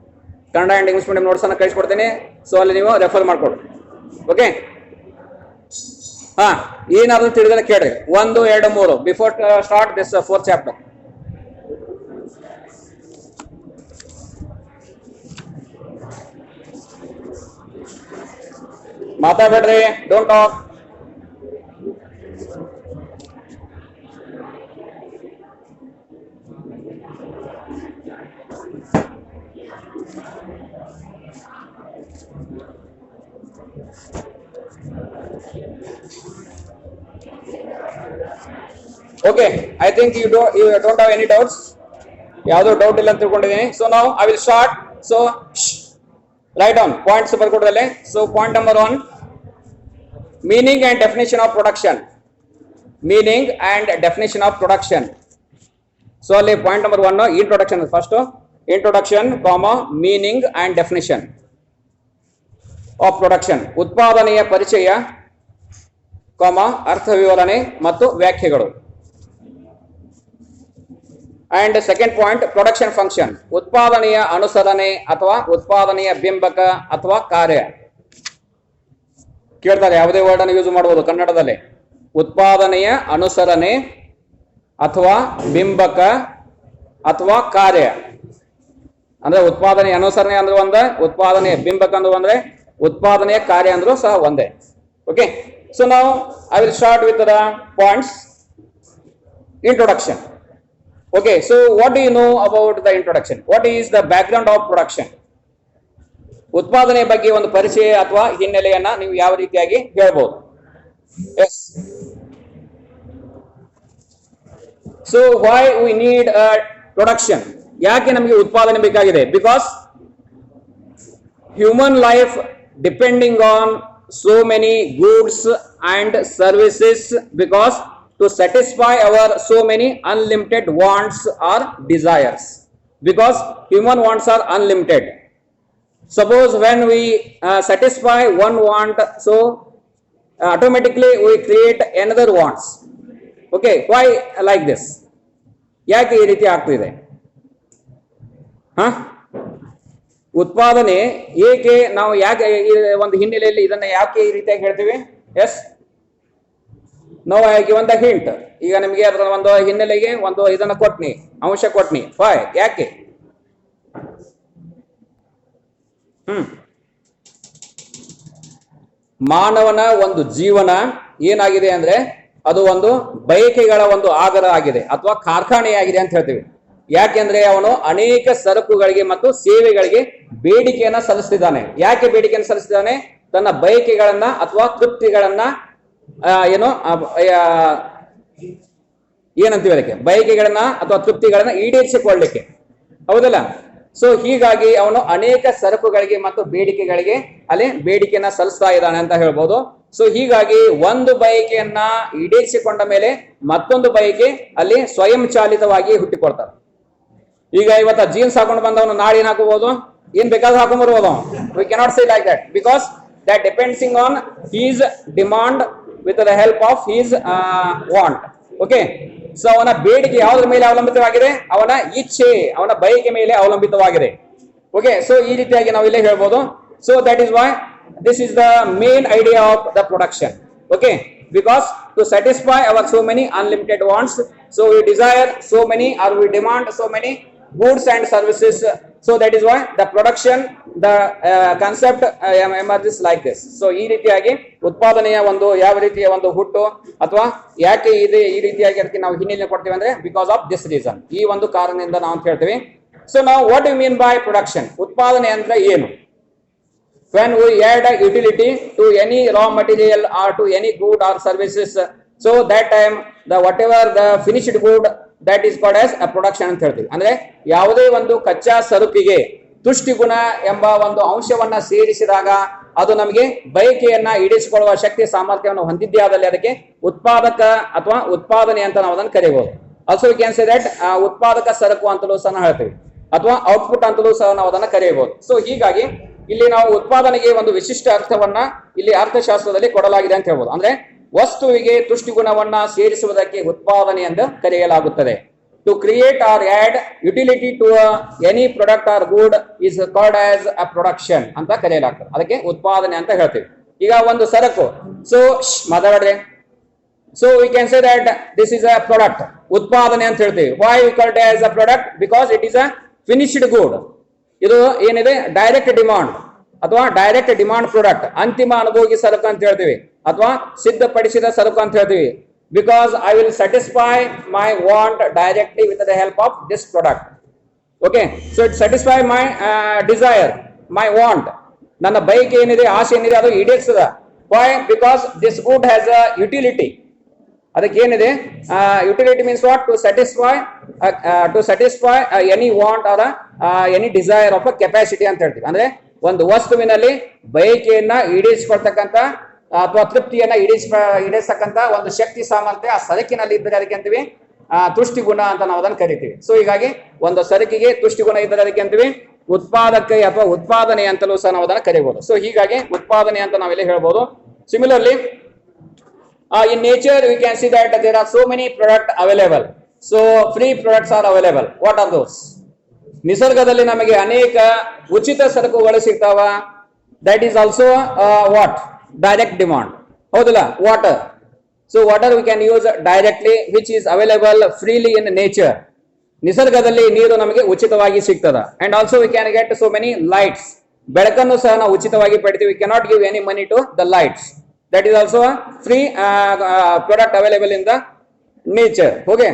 Speaker 1: Kannada and English medium notes ಅನ್ನು ಕಳಿಸ್ಕೊಡ್ತೀನಿ. ಸೊ ಅಲ್ಲಿ ನೀವು refer ಮಾಡ್ಕೊಡಿ. Okay, ಹಾ, ಏನಾದ್ರೂ ತಿಳಿದ್ರೆ ಕೇಳ್ರಿ. 1, 2, 3 before start this 4th chapter. ಮಾತಾಡ್ಬೇಡ್ರಿ, don't talk. Okay, I think you don't have any doubts. ಯಾವುದೋ ಡೌಟ್ ಇಲ್ಲ ಅಂತ ತಿಳ್ಕೊಂಡಿದ್ದೀನಿ. ಸೊ ನಾವು I will start. So write down points ಬರ್ಕೊಡ್ರಲ್ಲೇ. So point number 1, meaning and definition of production. Meaning and definition of production. So ಅಲ್ಲಿ point number 1 introduction. First introduction, meaning and definition of production. ಉತ್ಪಾದನೆಯ ಪರಿಚಯ, ಅರ್ಥ ವಿವರಣೆ ಮತ್ತು ವ್ಯಾಖ್ಯೆಗಳು. And second point production function, ಉತ್ಪಾದನೆಯ ಅನುಸರಣೆ ಅಥವಾ ಉತ್ಪಾದನೆಯ ಬಿಂಬಕ ಅಥವಾ ಕಾರ್ಯ. ಕೇಳ್ತಾರೆ, ಯಾವುದೇ ವರ್ಡ್ ಅನ್ನು ಯೂಸ್ ಮಾಡಬಹುದು ಕನ್ನಡದಲ್ಲಿ. ಉತ್ಪಾದನೆಯ ಅನುಸರಣೆ ಅಥವಾ ಬಿಂಬಕ ಅಥವಾ ಕಾರ್ಯ ಅಂದ್ರೆ ಉತ್ಪಾದನೆಯ ಅನುಸರಣೆ ಅಂದ್ರೆ ಒಂದೇ, ಉತ್ಪಾದನೆಯ ಬಿಂಬಕ ಅಂದ್ರೆ ಒಂದೇ, ಉತ್ಪಾದನೆಯ ಕಾರ್ಯ ಅಂದ್ರೂ ಸಹ ಒಂದೇ. Okay, so now I will start with the points. Introduction. Okay, so what do you know about the introduction? What is the background of production? ಉತ್ಪಾದನೆ ಬಗ್ಗೆ ಒಂದು ಪರಿಚಯ ಅಥವಾ ಹಿನ್ನೆಲೆಯನ್ನ ನೀವು ಯಾವ ರೀತಿಯಾಗಿ ಹೇಳಬಹುದು? Yes. So why we need a production? ಯಾಕೆ ನಮಗೆ ಉತ್ಪಾದನೆ ಬೇಕಾಗಿದೆ? Because human life depending on so many goods and services, because to satisfy our so many unlimited wants or desires, because human wants are unlimited. Suppose when we satisfy one want, so automatically we create another wants. Okay, why like this? ಯಾಕೆ ಈ ರೀತಿ ಆಗ್ತಿದೆ? ಉತ್ಪಾದನೆ ಏಕೆ ನಾವು ಯಾಕೆ ಒಂದು ಹಿನ್ನೆಲೆಯಲ್ಲಿ ಇದನ್ನ ಯಾಕೆ ಈ ರೀತಿಯಾಗಿ ಹೇಳ್ತೀವಿ? ಎಸ್, ನಾವು ಗಿವನ್ ದ ಹಿಂಟ್. ಈಗ ನಿಮಗೆ ಅದರ ಒಂದು ಹಿನ್ನೆಲೆಗೆ ಒಂದು ಇದನ್ನ ಕೊಟ್ನಿ, ಅಂಶ ಕೊಟ್ನಿ. ವೈ, ಯಾಕೆ? ಮಾನವನ ಒಂದು ಜೀವನ ಏನಾಗಿದೆ ಅಂದ್ರೆ ಅದು ಒಂದು ಬಯಕೆಗಳ ಒಂದು ಆಗರ ಆಗಿದೆ ಅಥವಾ ಕಾರ್ಖಾನೆಯಾಗಿದೆ ಅಂತ ಹೇಳ್ತೀವಿ. ಯಾಕೆಂದ್ರೆ ಅವನು ಅನೇಕ ಸರಕುಗಳಿಗೆ ಮತ್ತು ಸೇವೆಗಳಿಗೆ ಬೇಡಿಕೆಯನ್ನ ಸಲ್ಲಿಸ್ತಿದ್ದಾನೆ. ಯಾಕೆ ಬೇಡಿಕೆಯನ್ನು ಸಲ್ಲಿಸ್ತಿದ್ದಾನೆ? ತನ್ನ ಬಯಕೆಗಳನ್ನ ಅಥವಾ ತೃಪ್ತಿಗಳನ್ನ ಏನಂತೀವಿ ಅದಕ್ಕೆ, ಬಯಕೆಗಳನ್ನ ಅಥವಾ ತೃಪ್ತಿಗಳನ್ನ ಈಡೇರಿಸಿಕೊಳ್ಳಲಿಕ್ಕೆ, ಹೌದಲ್ಲ? ಸೊ ಹೀಗಾಗಿ ಅವನು ಅನೇಕ ಸರಕುಗಳಿಗೆ ಮತ್ತು ಬೇಡಿಕೆಗಳಿಗೆ ಅಲ್ಲಿ ಬೇಡಿಕೆಯನ್ನ ಸಲ್ಲಿಸ್ತಾ ಇದ್ದಾನೆ ಅಂತ ಹೇಳ್ಬೋದು. ಸೊ ಹೀಗಾಗಿ ಒಂದು ಬಯಕೆಯನ್ನ ಈಡೇರಿಸಿಕೊಂಡ ಮೇಲೆ ಮತ್ತೊಂದು ಬಯಕೆ ಅಲ್ಲಿ ಸ್ವಯಂ ಚಾಲಿತವಾಗಿ ಹುಟ್ಟಿಕೊಳ್ತಾರೆ. ಈಗ ಇವತ್ತ ಜೀನ್ಸ್ ಹಾಕೊಂಡು ಬಂದವನು ನಾಳೆ ಏನ್ ಹಾಕೋಬಹುದು, ಏನ್ ಬೇಕಾದ್ರೂ ಹಾಕೊಂಡ್ಬರ್ಬೋದು. We cannot say like that because that depending on his demand with the help of his want. Okay, so ಅವನ ಬೇಡಿಕೆ ಯಾವುದ್ರ ಮೇಲೆ ಅವಲಂಬಿತವಾಗಿದೆ, ಅವನ ಇಚ್ಛೆ, ಅವನ ಬಯಕೆ ಮೇಲೆ ಅವಲಂಬಿತವಾಗಿದೆ. ಓಕೆ, ಸೊ ಈ ರೀತಿಯಾಗಿ ನಾವು ಇಲ್ಲೇ ಹೇಳ್ಬೋದು. So that is Y this is the main idea of the production. Okay, because to satisfy our so many unlimited wants, so we desire so many or we demand so many goods and services. So that is why the production, the concept emerges like this. So ಈ ರೀತಿಯಾಗಿ ಉತ್ಪಾದನೆಯ ಒಂದು ಯಾವ ರೀತಿಯ ಒಂದು ಹುಟ್ಟು ಅಥವಾ ಯಾಕೆ ಇದೆ ಈ ರೀತಿಯಾಗಿ ಅದಕ್ಕೆ ನಾವು ಹಿನ್ನೆಲೆ ಕೊಡ್ತೀವಿ ಅಂದ್ರೆ ಬಿಕಾಸ್ ಆಫ್ ದಿಸ್ ರೀಸನ್, ಈ ಒಂದು ಕಾರಣದಿಂದ ನಾವು ಅಂತ ಹೇಳ್ತೀವಿ. ಸೊ ನಾವು what you mean by production, ಉತ್ಪಾದನೆ ಅಂದ್ರೆ ಏನು? When we add a utility to any raw material or to any good or services, so that time the whatever the finished good, that is called as a production ಅಂತ ಹೇಳ್ತೀವಿ. ಅಂದ್ರೆ ಯಾವುದೇ ಒಂದು ಕಚ್ಚಾ ಸರಕಿಗೆ ತುಷ್ಟಿಗುಣ ಎಂಬ ಒಂದು ಅಂಶವನ್ನ ಸೇರಿಸಿದಾಗ ಅದು ನಮಗೆ ಬಯಕೆಯನ್ನ ಈಡೇರಿಸಿಕೊಳ್ಳುವ ಶಕ್ತಿ ಸಾಮರ್ಥ್ಯವನ್ನು ಹೊಂದಿದ್ದೇ ಆದಲ್ಲಿ ಅದಕ್ಕೆ ಉತ್ಪಾದಕ ಅಥವಾ ಉತ್ಪಾದನೆ ಅಂತ ನಾವು ಅದನ್ನು ಕರೆಯಬಹುದು. Also we can say that ಉತ್ಪಾದಕ ಸರಕು ಅಂತಲೂ ಸಹ ಹೇಳ್ತೀವಿ ಅಥವಾ ಔಟ್ಪುಟ್ ಅಂತಲೂ ಸಹ ನಾವು ಅದನ್ನು ಕರೆಯಬಹುದು. ಸೊ ಹೀಗಾಗಿ ಇಲ್ಲಿ ನಾವು ಉತ್ಪಾದನೆಗೆ ಒಂದು ವಿಶಿಷ್ಟ ಅರ್ಥವನ್ನ ಇಲ್ಲಿ ಅರ್ಥಶಾಸ್ತ್ರದಲ್ಲಿ ಕೊಡಲಾಗಿದೆ ಅಂತ ಹೇಳ್ಬೋದು. ಅಂದ್ರೆ ವಸ್ತುವಿಗೆ ತುಷ್ಟಿಗುಣವನ್ನ ಸೇರಿಸುವುದಕ್ಕೆ ಉತ್ಪಾದನೆ ಎಂದು ಕರೆಯಲಾಗುತ್ತದೆ. To create or add utility to any product or good is called as a production ಅಂತ ಕರೆಯಲಾಗ್ತದೆ. ಅದಕ್ಕೆ ಉತ್ಪಾದನೆ ಅಂತ ಹೇಳ್ತೀವಿ. ಈಗ ಒಂದು ಸರಕು, ಸೊ ಮಾತಾಡ್ರೆ, so we can say that this is a product, ಉತ್ಪಾದನೆ ಅಂತ ಹೇಳ್ತೀವಿ. Why we called as a product? Because it is a finished good. ಇದು ಏನಿದೆ ಡೈರೆಕ್ಟ್ ಡಿಮಾಂಡ್ ಅಥವಾ ಡೈರೆಕ್ಟ್ ಡಿಮಾಂಡ್ ಪ್ರಾಡಕ್ಟ್, ಅಂತಿಮ ಅನುಭೋಗಿ ಸರಕು ಅಂತ ಹೇಳ್ತೀವಿ ಅಥವಾ ಸಿದ್ಧಪಡಿಸಿದ ಸರಕು ಅಂತ ಹೇಳ್ತೀವಿ. Because I will satisfy my want directly with the help of this product. Okay, so it satisfy my desire, my want, ನನ್ನ ಬೈಕ್ ಏನಿದೆ, ಆಸೆ ಏನಿದೆ ಅದು ಈಡೇರಿಸದ. Why? Because this good has a utility. ಅದಕ್ಕೆ ಏನಿದೆ utility means what? To satisfy any want or any desire of a capacity ಅಂತ ಹೇಳ್ತೀವಿ. ಅಂದ್ರೆ ಒಂದು ವಸ್ತುವಿನಲ್ಲಿ ಬಯಕೆಯನ್ನ ಈಡೇರಿಸಿಕೊಳ್ತಕ್ಕಂಥ ಅಥವಾ ತೃಪ್ತಿಯನ್ನ ಈಡೇರಿಸತಕ್ಕಂಥ ಒಂದು ಶಕ್ತಿ ಸಾಮರ್ಥ್ಯ ಆ ಸರಕಿನಲ್ಲಿ ಇದ್ದರೆ ಅದಕ್ಕೆ ಅಂತೀವಿ ತುಷ್ಟಿಗುಣ ಅಂತ ನಾವು ಅದನ್ನು ಕರಿತೀವಿ. ಸೊ ಹೀಗಾಗಿ ಒಂದು ಸರಕಿಗೆ ತುಷ್ಟಿಗುಣ ಇದ್ದರೆ ಅದಕ್ಕೆ ಅಂತೀವಿ ಉತ್ಪಾದಕ ಅಥವಾ ಉತ್ಪಾದನೆ ಅಂತಲೂ ಸಹ ನಾವು ಅದನ್ನು ಕರಿಬಹುದು. ಸೊ ಹೀಗಾಗಿ ಉತ್ಪಾದನೆ ಅಂತ ನಾವೆಲ್ಲ ಹೇಳ್ಬೋದು. Similarly in nature we can see that there are so many products available, so free products are available. What are those? ನಿಸರ್ಗದಲ್ಲಿ ನಮಗೆ ಅನೇಕ ಉಚಿತ ಸರಕುಗಳು ಸಿಗ್ತಾವ. That is also what? Direct demand, ಹೌದಲ್ಲ? Water. So water we can use directly which is available freely in nature. ನಿಸರ್ಗದಲ್ಲಿ ನೀರು ನಮಗೆ ಉಚಿತವಾಗಿ ಸಿಗ್ತದ. And also we can get so many lights, ಬೆಳಕನ್ನು ಸಹ ನಾವು ಉಚಿತವಾಗಿ ಪಡಿತೀವಿ. We cannot give any money to the lights. That is also a free product available in the nature. Okay,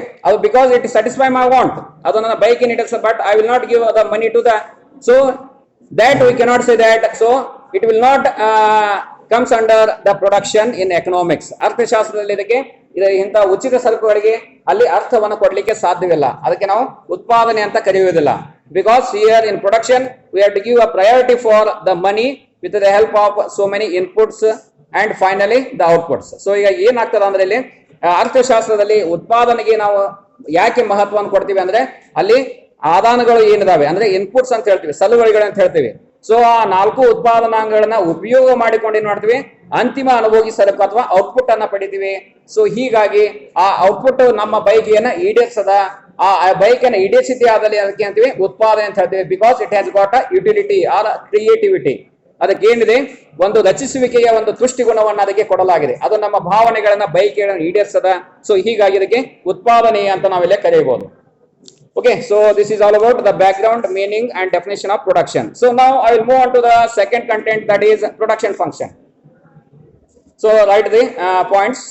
Speaker 1: because it satisfy my want, adu nanna bike in it, but I will not give the money to the, so that we cannot say that. So it will not comes under the production in economics. ಅರ್ಥಶಾಸ್ತ್ರದಲ್ಲಿ ಇದಕ್ಕೆ ಇಂಥ ಉಚಿತ ಸರಕುಗಳಿಗೆ ಅಲ್ಲಿ ಅರ್ಥವನ್ನು ಕೊಡ್ಲಿಕ್ಕೆ ಸಾಧ್ಯವಿಲ್ಲ. ಅದಕ್ಕೆ ನಾವು ಉತ್ಪಾದನೆ ಅಂತ ಕರೆಯುವುದಿಲ್ಲ. Because here in production we have to give a priority for the money with the help of so many inputs and finally the outputs. So ಈಗ ಏನಾಗ್ತದೆ ಅಂದ್ರೆ ಇಲ್ಲಿ ಅರ್ಥಶಾಸ್ತ್ರದಲ್ಲಿ ಉತ್ಪಾದನೆಗೆ ನಾವು ಯಾಕೆ ಮಹತ್ವವನ್ನು ಕೊಡ್ತೀವಿ ಅಂದ್ರೆ ಅಲ್ಲಿ ಆದಾನಗಳು ಏನಿದಾವೆ ಅಂದ್ರೆ ಇನ್ಪುಟ್ಸ್ ಅಂತ ಹೇಳ್ತೀವಿ, ಸಲುವಳಿಗಳು ಅಂತ ಹೇಳ್ತೀವಿ. ಸೊ ಆ 4 ಉತ್ಪಾದನಾಂಗಗಳನ್ನ ಉಪಯೋಗ ಮಾಡಿಕೊಂಡು ಏನ್ ಮಾಡ್ತೀವಿ, ಅಂತಿಮ ಅನುಭೋಗಿ ಸರಕು ಅಥವಾ ಔಟ್ಪುಟ್ ಅನ್ನ ಪಡಿತೀವಿ. ಸೊ ಹೀಗಾಗಿ ಆ ಔಟ್ಪುಟ್ ನಮ್ಮ ಬಯಕೆಯನ್ನ ಈಡೇರಿಸದ, ಆ ಬಯಕೆಯನ್ನ ಈಡೇರಿಸಿದ್ದೇ ಆದಲ್ಲಿ ಅದಕ್ಕೆ ಅಂತೀವಿ ಉತ್ಪಾದನೆ ಅಂತ ಹೇಳ್ತೀವಿ. Because it has got a utility or creativity. ಅದಕ್ಕೆ ಏನಿದೆ ಒಂದು ರಚಿಸುವಿಕೆಯ ಒಂದು ತುಷ್ಟಿಗುಣವನ್ನು ಅದಕ್ಕೆ ಕೊಡಲಾಗಿದೆ. ಅದು ನಮ್ಮ ಭಾವನೆಗಳನ್ನ ಬಯಕೆಗಳನ್ನು ಈಡೇರಿಸದ. ಸೊ ಹೀಗಾಗಿ ಇದಕ್ಕೆ ಉತ್ಪಾದನೆ ಅಂತ ನಾವೆಲ್ಲ ಕರೆಯಬಹುದು. Okay, so this is all about the background, meaning and definition of production. So now I will move on to the second content, that is production function. So write the points.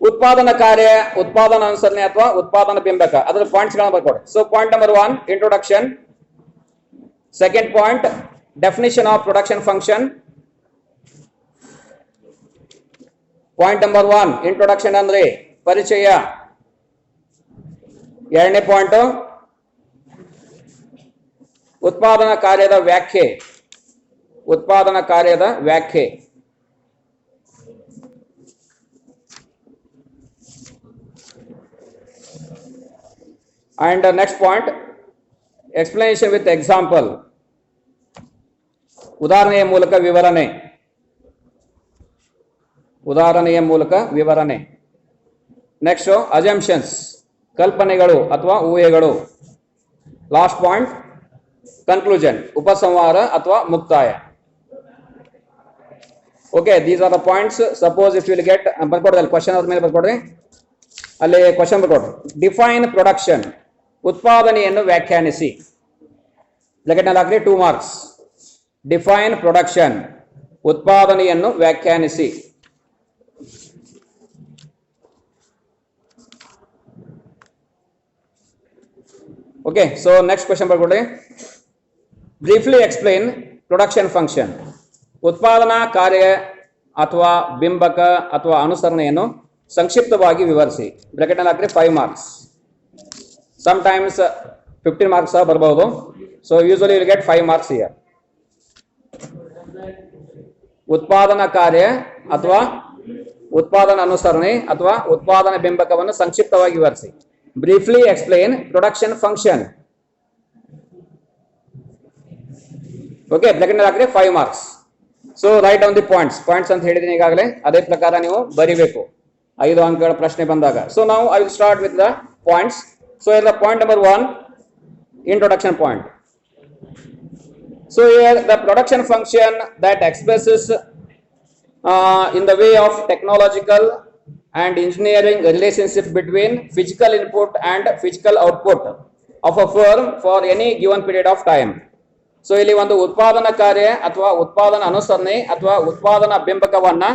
Speaker 1: ಉತ್ಪಾದನಾ ಕಾರ್ಯ, ಉತ್ಪಾದನಾ ಅನುಸರಣೆ ಅಥವಾ ಉತ್ಪಾದನಾ ಬಿಂಬಕ, ಅದರ points ಗಳನ್ನು ಬರ್ಕೊಡಿ. So point number 1 introduction. Second point definition of production function. Point number 1 introduction ಅಂದ್ರೆ ಪರಿಚಯ. ಎರಡನೇ ಪಾಯಿಂಟ್ ಉತ್ಪಾದನಾ ಕಾರ್ಯದ ವ್ಯಾಖ್ಯೆ. ಉತ್ಪಾದನಾ ಕಾರ್ಯದ ವ್ಯಾಖ್ಯೆ. And next point, explanation with example. ಉದಾಹರಣೆಯ ಮೂಲಕ ವಿವರಣೆ. ಉದಾಹರಣೆಯ ಮೂಲಕ ವಿವರಣೆ. ನೆಕ್ಸ್ಟ್ ಅಸಂಪ್ಷನ್ಸ್, ಕಲ್ಪನೆಗಳು ಅಥವಾ ಊಹೆಗಳು. ಲಾಸ್ಟ್ ಪಾಯಿಂಟ್ ಕನ್ಕ್ಲೂಷನ್, ಉಪಸಂಹಾರ ಅಥವಾ ಮುಕ್ತಾಯ. Okay, these are the points. Suppose if will get, ಬರ್ಕೊಡ್ರಿ ಅಲ್ಲಿ ಕ್ವಶನ್ ಅದ್ರ ಮೇಲೆ ಬರ್ಕೊಡ್ರಿ, ಅಲ್ಲಿ ಕ್ವಶನ್ ಬರ್ಕೊಡ್ರಿ. ಡಿಫೈನ್ ಪ್ರೊಡಕ್ಷನ್, ಉತ್ಪಾದನೆಯನ್ನು ವ್ಯಾಖ್ಯಾನಿಸಿ. ಬ್ರಾಕೆಟ್ನಲ್ಲಿ ಹಾಕ್ರಿ 2 marks. ಡಿಫೈನ್ ಪ್ರೊಡಕ್ಷನ್, ಉತ್ಪಾದನೆಯನ್ನು ವ್ಯಾಖ್ಯಾನಿಸಿ. ಓಕೆ, ಸೊ ನೆಕ್ಸ್ಟ್ ಕ್ವಶನ್ ಬರ್ಕೊಡ್ರಿ. ಬ್ರೀಫ್ಲಿ ಎಕ್ಸ್ಪ್ಲೈನ್ ಪ್ರೊಡಕ್ಷನ್ ಫಂಕ್ಷನ್, ಉತ್ಪಾದನಾ ಕಾರ್ಯ ಅಥವಾ ಬಿಂಬಕ ಅಥವಾ ಅನುಸರಣೆಯನ್ನು ಸಂಕ್ಷಿಪ್ತವಾಗಿ ವಿವರಿಸಿ. ಬ್ರಾಕೆಟ್ನಲ್ಲಿ ಹಾಕ್ರಿ 5 marks. ಸಮಟೈಮ್ಸ್ 15 marks ಸಹ ಬರಬಹುದು. So usually will get 5 marks here. ಉತ್ಪಾದನಾ ಕಾರ್ಯ ಅಥವಾ ಉತ್ಪಾದನಾ ಅನುಸರಣೆ ಅಥವಾ ಉತ್ಪಾದನಾ ಬಿಂಬಕವನ್ನು ಸಂಕ್ಷಿಪ್ತವಾಗಿ ವಿವರಿಸಿ. Briefly explain production function. Okay, ಬ್ರಾಕೆಟ್ನಲ್ಲಿ ಹಾಕ್ರಿ 5 marks. So write down the points ಅಂತ ಹೇಳಿದೀನಿ ಈಗಾಗಲೇ, ಅದೇ ಪ್ರಕಾರ ನೀವು ಬರಿಬೇಕು 5 ಅಂಕಗಳ ಪ್ರಶ್ನೆ ಬಂದಾಗ. ಸೊ ನಾವು I will start with the points. So here the point number 1, introduction point. So here the production function that expresses in the way of technological and engineering relationship between physical input and physical output of a firm for any given period of time. So ಇಲ್ಲಿ ಒಂದು ಉತ್ಪಾದನಾ ಕಾರ್ಯ ಅಥವಾ ಉತ್ಪಾದನಾ ಅನುಸರಣೆ ಅಥವಾ ಉತ್ಪಾದನಾ ಬಿಂಬಕವನ್ನ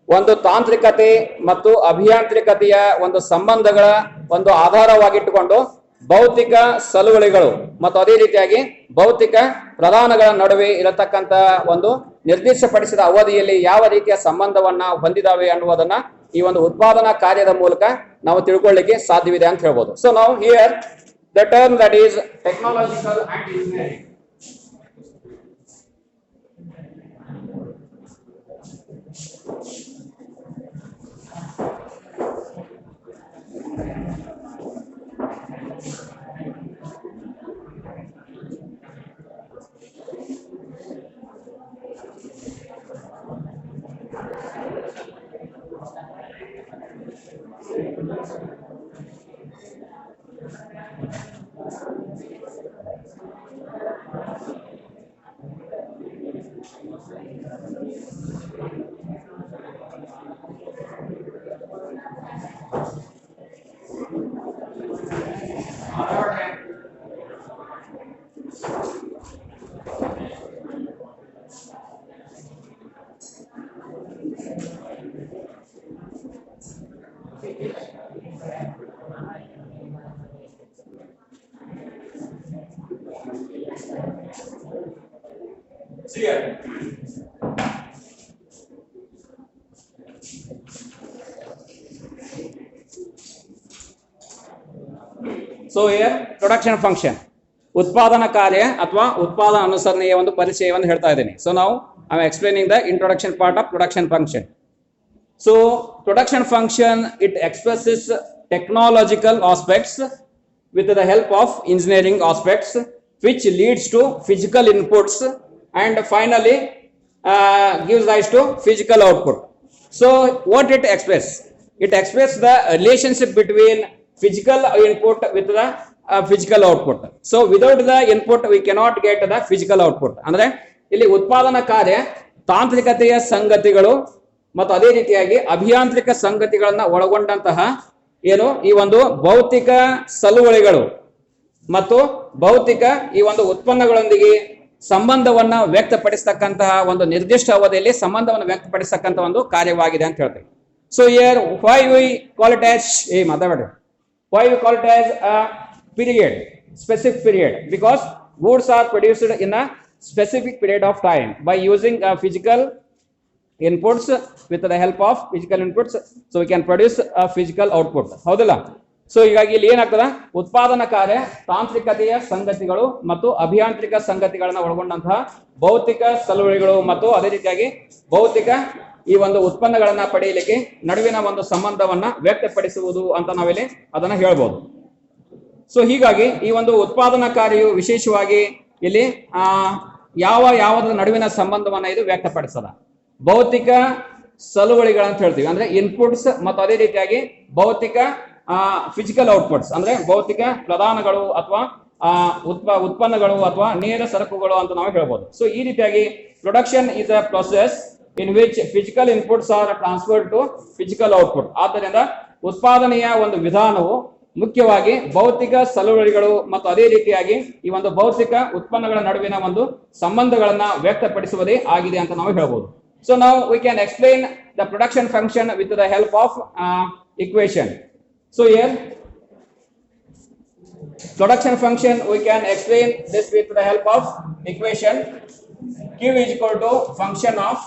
Speaker 1: ಒಂದು ತಾಂತ್ರಿಕತೆ ಮತ್ತು ಅಭಿಯಾಂತ್ರಿಕತೆಯ ಒಂದು ಸಂಬಂಧಗಳ ಒಂದು ಆಧಾರವಾಗಿಟ್ಟುಕೊಂಡು ಭೌತಿಕ ಸಲುವಳಿಗಳು ಮತ್ತು ಅದೇ ರೀತಿಯಾಗಿ ಭೌತಿಕ ಪ್ರಧಾನಗಳ ನಡುವೆ ಇರತಕ್ಕಂತ ಒಂದು ನಿರ್ದಿಷ್ಟಪಡಿಸಿದ ಅವಧಿಯಲ್ಲಿ ಯಾವ ರೀತಿಯ ಸಂಬಂಧವನ್ನ ಹೊಂದಿದಾವೆ ಅನ್ನುವುದನ್ನ ಈ ಒಂದು ಉತ್ಪಾದನಾ ಕಾರ್ಯದ ಮೂಲಕ ನಾವು ತಿಳ್ಕೊಳ್ಳಿಕ್ಕೆ ಸಾಧ್ಯವಿದೆ ಅಂತ ಹೇಳ್ಬೋದು. ಸೊ ನಾವು here the term that is technological and engineering. See here. So here production function, ಉತ್ಪಾದನಾ ಕಾರ್ಯ ಅಥವಾ ಉತ್ಪಾದನಾ ಅನುಸರಣೆಯ ಒಂದು ಪರಿಚಯವನ್ನು ಹೇಳ್ತಾ ಇದ್ದೀನಿ. ಸೊ ನಾವು I am explaining the introduction part of production function. So production function it expresses technological aspects with the help of engineering aspects which leads to physical inputs and finally gives rise to physical output. So what it expresses? It expresses the relationship between physical input with the physical output. So without the input we cannot get the physical output. ಅಂದ್ರೆ ಇಲ್ಲಿ ಉತ್ಪಾದನಾ ಕಾರ್ಯ ತಾಂತ್ರಿಕತೆಯ ಸಂಗತಿಗಳು ಮತ್ತು ಅದೇ ರೀತಿಯಾಗಿ ಅಭಿಯಾಂತ್ರಿಕ ಸಂಗತಿಗಳನ್ನ ಒಳಗೊಂಡಂತಹ ಏನು ಈ ಒಂದು ಭೌತಿಕ ಸಲುವಳಿಗಳು ಮತ್ತು ಭೌತಿಕ ಈ ಒಂದು ಉತ್ಪನ್ನಗಳೊಂದಿಗೆ ಸಂಬಂಧವನ್ನ ವ್ಯಕ್ತಪಡಿಸತಕ್ಕಂತಹ ಒಂದು ನಿರ್ದಿಷ್ಟ ಅವಧಿಯಲ್ಲಿ ಸಂಬಂಧವನ್ನು ವ್ಯಕ್ತಪಡಿಸತಕ್ಕಂತ ಒಂದು ಕಾರ್ಯವಾಗಿದೆ ಅಂತ ಹೇಳ್ತೀವಿ. So here why we call it as why we call it as a period, specific period, because goods are produced in a specific period of time by using a physical inputs. With the help of physical inputs so we can produce a physical output. ಹೌದಲ್ಲ? So ಹೀಗಾಗಿ ಇಲ್ಲಿ ಏನಾಗ್ತದ, ಉತ್ಪಾದನಾ ಕಾರ್ಯ ತಾಂತ್ರಿಕತೆಯ ಸಂಗತಿಗಳು ಮತ್ತು ಅಭಿಯಾಂತ್ರಿಕ ಸಂಗತಿಗಳನ್ನ ಒಳಗೊಂಡಂತಹ ಭೌತಿಕ ಸಲುವಳಿಗಳು ಮತ್ತು ಅದೇ ರೀತಿಯಾಗಿ ಭೌತಿಕ ಈ ಒಂದು ಉತ್ಪನ್ನಗಳನ್ನ ಪಡೆಯಲಿಕ್ಕೆ ನಡುವಿನ ಒಂದು ಸಂಬಂಧವನ್ನ ವ್ಯಕ್ತಪಡಿಸುವುದು ಅಂತ ನಾವಿಲ್ಲಿ ಅದನ್ನ ಹೇಳ್ಬೋದು. ಸೊ ಹೀಗಾಗಿ ಈ ಒಂದು ಉತ್ಪಾದನಾ ಕಾರ್ಯವು ವಿಶೇಷವಾಗಿ ಇಲ್ಲಿ ಯಾವುದರ ನಡುವಿನ ಸಂಬಂಧವನ್ನ ಇದು ವ್ಯಕ್ತಪಡಿಸದ. ಭೌತಿಕ ಸಲುವಳಿಗಳಂತ ಹೇಳ್ತೀವಿ, ಅಂದ್ರೆ ಇನ್ಪುಟ್ಸ್ ಮತ್ತು ಅದೇ ರೀತಿಯಾಗಿ ಭೌತಿಕ ಫಿಸಿಕಲ್ ಔಟ್ಪುಟ್ಸ್, ಅಂದ್ರೆ ಭೌತಿಕ ಪ್ರಧಾನಗಳು ಅಥವಾ ಉತ್ಪನ್ನಗಳು ಅಥವಾ ನೇರ ಸರಕುಗಳು ಅಂತ ನಾವು ಹೇಳ್ಬೋದು. ಸೊ ಈ ರೀತಿಯಾಗಿ production is a process in which physical inputs are transferred to physical output. ಆದ್ದರಿಂದ ಉತ್ಪಾದನೆಯ ಒಂದು ವಿಧಾನವು ಮುಖ್ಯವಾಗಿ ಭೌತಿಕ ಸಲುವಳಿಗಳು ಮತ್ತು ಅದೇ ರೀತಿಯಾಗಿ ಈ ಒಂದು ಭೌತಿಕ ಉತ್ಪನ್ನಗಳ ನಡುವಿನ ಒಂದು ಸಂಬಂಧಗಳನ್ನ ವ್ಯಕ್ತಪಡಿಸುವುದೇ ಆಗಿದೆ ಅಂತ ನಾವು ಹೇಳ್ಬೋದು. ಸೊ ನಾವು we can explain the production function with the help of equation. So here production function we can explain this with the help of equation. Q is equal to function of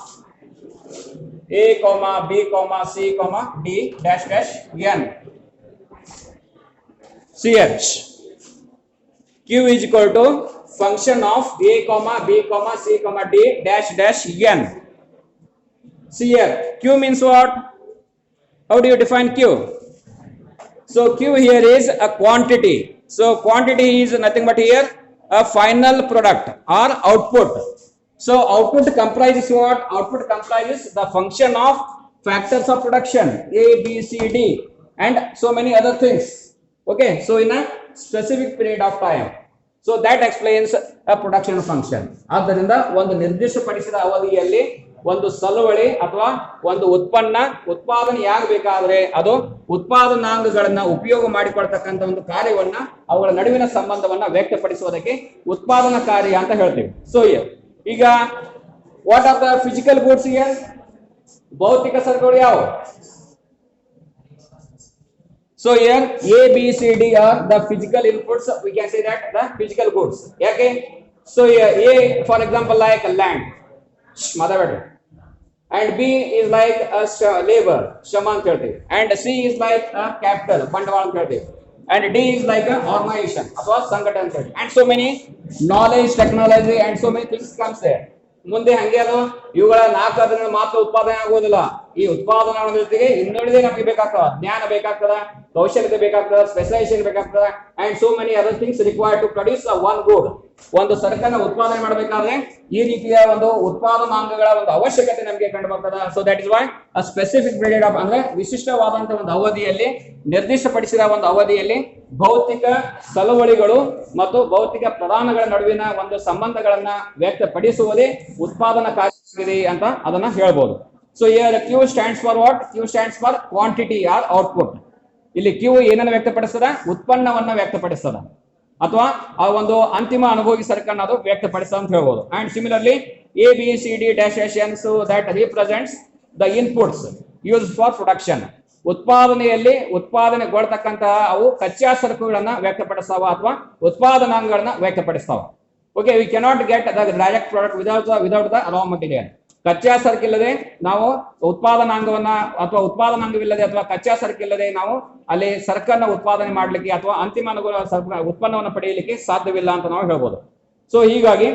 Speaker 1: a comma b comma c comma d dash dash n. See here, Q is equal to function of a comma b comma c comma d dash dash n. See here, Q means what? How do you define Q? So Q here is a quantity. So quantity is nothing but here a final product or output. So output comprises what? Output comprises the function of factors of production A, B, C, D and so many other things. Okay, so in a specific period of time. So that explains a production function. ಆದ್ದರಿಂದ ಒಂದು ನಿರ್ದಿಷ್ಟಪಡಿಸಿದ ಅವಧಿಯಲ್ಲಿ ಒಂದು ಸಲುವಳಿ ಅಥವಾ ಒಂದು ಉತ್ಪಾದನೆಯಾಗಬೇಕಾದ್ರೆ ಅದು ಉತ್ಪಾದನಾಂಗಗಳನ್ನ ಉಪಯೋಗ ಮಾಡಿಕೊಳ್ತಕ್ಕಂಥ ಒಂದು ಕಾರ್ಯವನ್ನ ಅವುಗಳ ನಡುವಿನ ಸಂಬಂಧವನ್ನ ವ್ಯಕ್ತಪಡಿಸುವುದಕ್ಕೆ ಉತ್ಪಾದನಾ ಕಾರ್ಯ ಅಂತ ಹೇಳ್ತೀವಿ. ಸೊ ಈಗ what are the physical goods here? ಭೌತಿಕ ಸರಕುಗಳು ಯಾವುವು? So here A, B, C, D are the physical inputs. We can say that the physical goods. Okay. So here A, for example, like land, mother, and B is like a labor, shama anta helteve, and C is like a capital, bandaval anta helteve, and D is like a organization ಅಥವಾ ಸಂಘಟನೆ ಅಂತ ಹೇಳಿ. And so many knowledge, technology and so many things comes there. ಮುಂದೆ ಹಂಗೆ ಅದು ಇವುಗಳ 4 ಅದರಿಂದ ಮಾತ್ರ ಉತ್ಪಾದನೆ ಆಗುವುದಿಲ್ಲ. ಈ ಉತ್ಪಾದನಾ ಜೊತೆಗೆ ಇನ್ನುಳಿದೇ ನಮಗೆ ಬೇಕಾಗ್ತದ, ಜ್ಞಾನ ಬೇಕಾಗ್ತದ, ಕೌಶಲ್ಯತೆ ಬೇಕಾಗ್ತದ, ಸ್ಪೆಷಲೈಸೇಷನ್ ಬೇಕಾಗ್ತದ and so many other things required to produce one good. ಒಂದು ಸರಕನ್ನ ಉತ್ಪಾದನೆ ಮಾಡಬೇಕಾದ್ರೆ ಈ ರೀತಿಯ ಒಂದು ಉತ್ಪಾದನಾಂಗಗಳ ಒಂದು ಅವಶ್ಯಕತೆ ನಮಗೆ ಕಂಡು ಬರ್ತದ. So that is Y a specific period of, ಅಂದ್ರೆ ವಿಶಿಷ್ಟವಾದಂತಹ ಒಂದು ಅವಧಿಯಲ್ಲಿ, ನಿರ್ದಿಷ್ಟಪಡಿಸಿದ ಒಂದು ಅವಧಿಯಲ್ಲಿ ಭೌತಿಕ ಸಲುವಳಿಗಳು ಮತ್ತು ಭೌತಿಕ ಪ್ರಧಾನಗಳ ನಡುವಿನ ಒಂದು ಸಂಬಂಧಗಳನ್ನ ವ್ಯಕ್ತಪಡಿಸುವುದೇ ಉತ್ಪಾದನಾ ಕಾರ್ಯವಾಗಿದೆ ಅಂತ ಅದನ್ನ ಹೇಳ್ಬೋದು. So here Q stands for what? Q stands for quantity or output. ಇಲ್ಲಿ Q ಏನನ್ನ ವ್ಯಕ್ತಪಡಿಸ್ತದ? ಉತ್ಪನ್ನವನ್ನ ವ್ಯಕ್ತಪಡಿಸ್ತದ ಅಥವಾ ಆ ಒಂದು ಅಂತಿಮ ಅನುಭೋಗಿ ಸರಕನ್ನ ಅದು ವ್ಯಕ್ತಪಡಿಸ್ತದ ಅಂತ ಹೇಳ್ಬೋದು. And similarly A, B, C, D dash dash n, so that represents the inputs used for production. ಉತ್ಪಾದನೆಯಲ್ಲಿ ಉತ್ಪಾದನೆಗೊಳ್ತಕ್ಕಂತಹ ಅವು ಕಚ್ಚಾ ಸರಕುಗಳನ್ನ ವ್ಯಕ್ತಪಡಿಸ್ತಾವ ಅಥವಾ ಉತ್ಪಾದನಾಂಗಗಳನ್ನ ವ್ಯಕ್ತಪಡಿಸ್ತಾವ. Okay, we cannot get the direct product without the raw material. ಕಚ್ಚಾ ಸರಕಿಲ್ಲದೆ ನಾವು ಉತ್ಪಾದನಾಂಗವನ್ನ ಅಥವಾ ಉತ್ಪಾದನಾಂಗವಿಲ್ಲದೆ ಅಥವಾ ಕಚ್ಚಾ ಸರಕಿಲ್ಲದೆ ನಾವು ಅಲ್ಲಿ ಸರಕನ್ನ ಉತ್ಪಾದನೆ ಮಾಡ್ಲಿಕ್ಕೆ ಅಥವಾ ಅಂತಿಮ ಉತ್ಪನ್ನವನ್ನು ಪಡೆಯಲಿಕ್ಕೆ ಸಾಧ್ಯವಿಲ್ಲ ಅಂತ ನಾವು ಹೇಳ್ಬೋದು. ಸೊ ಹೀಗಾಗಿ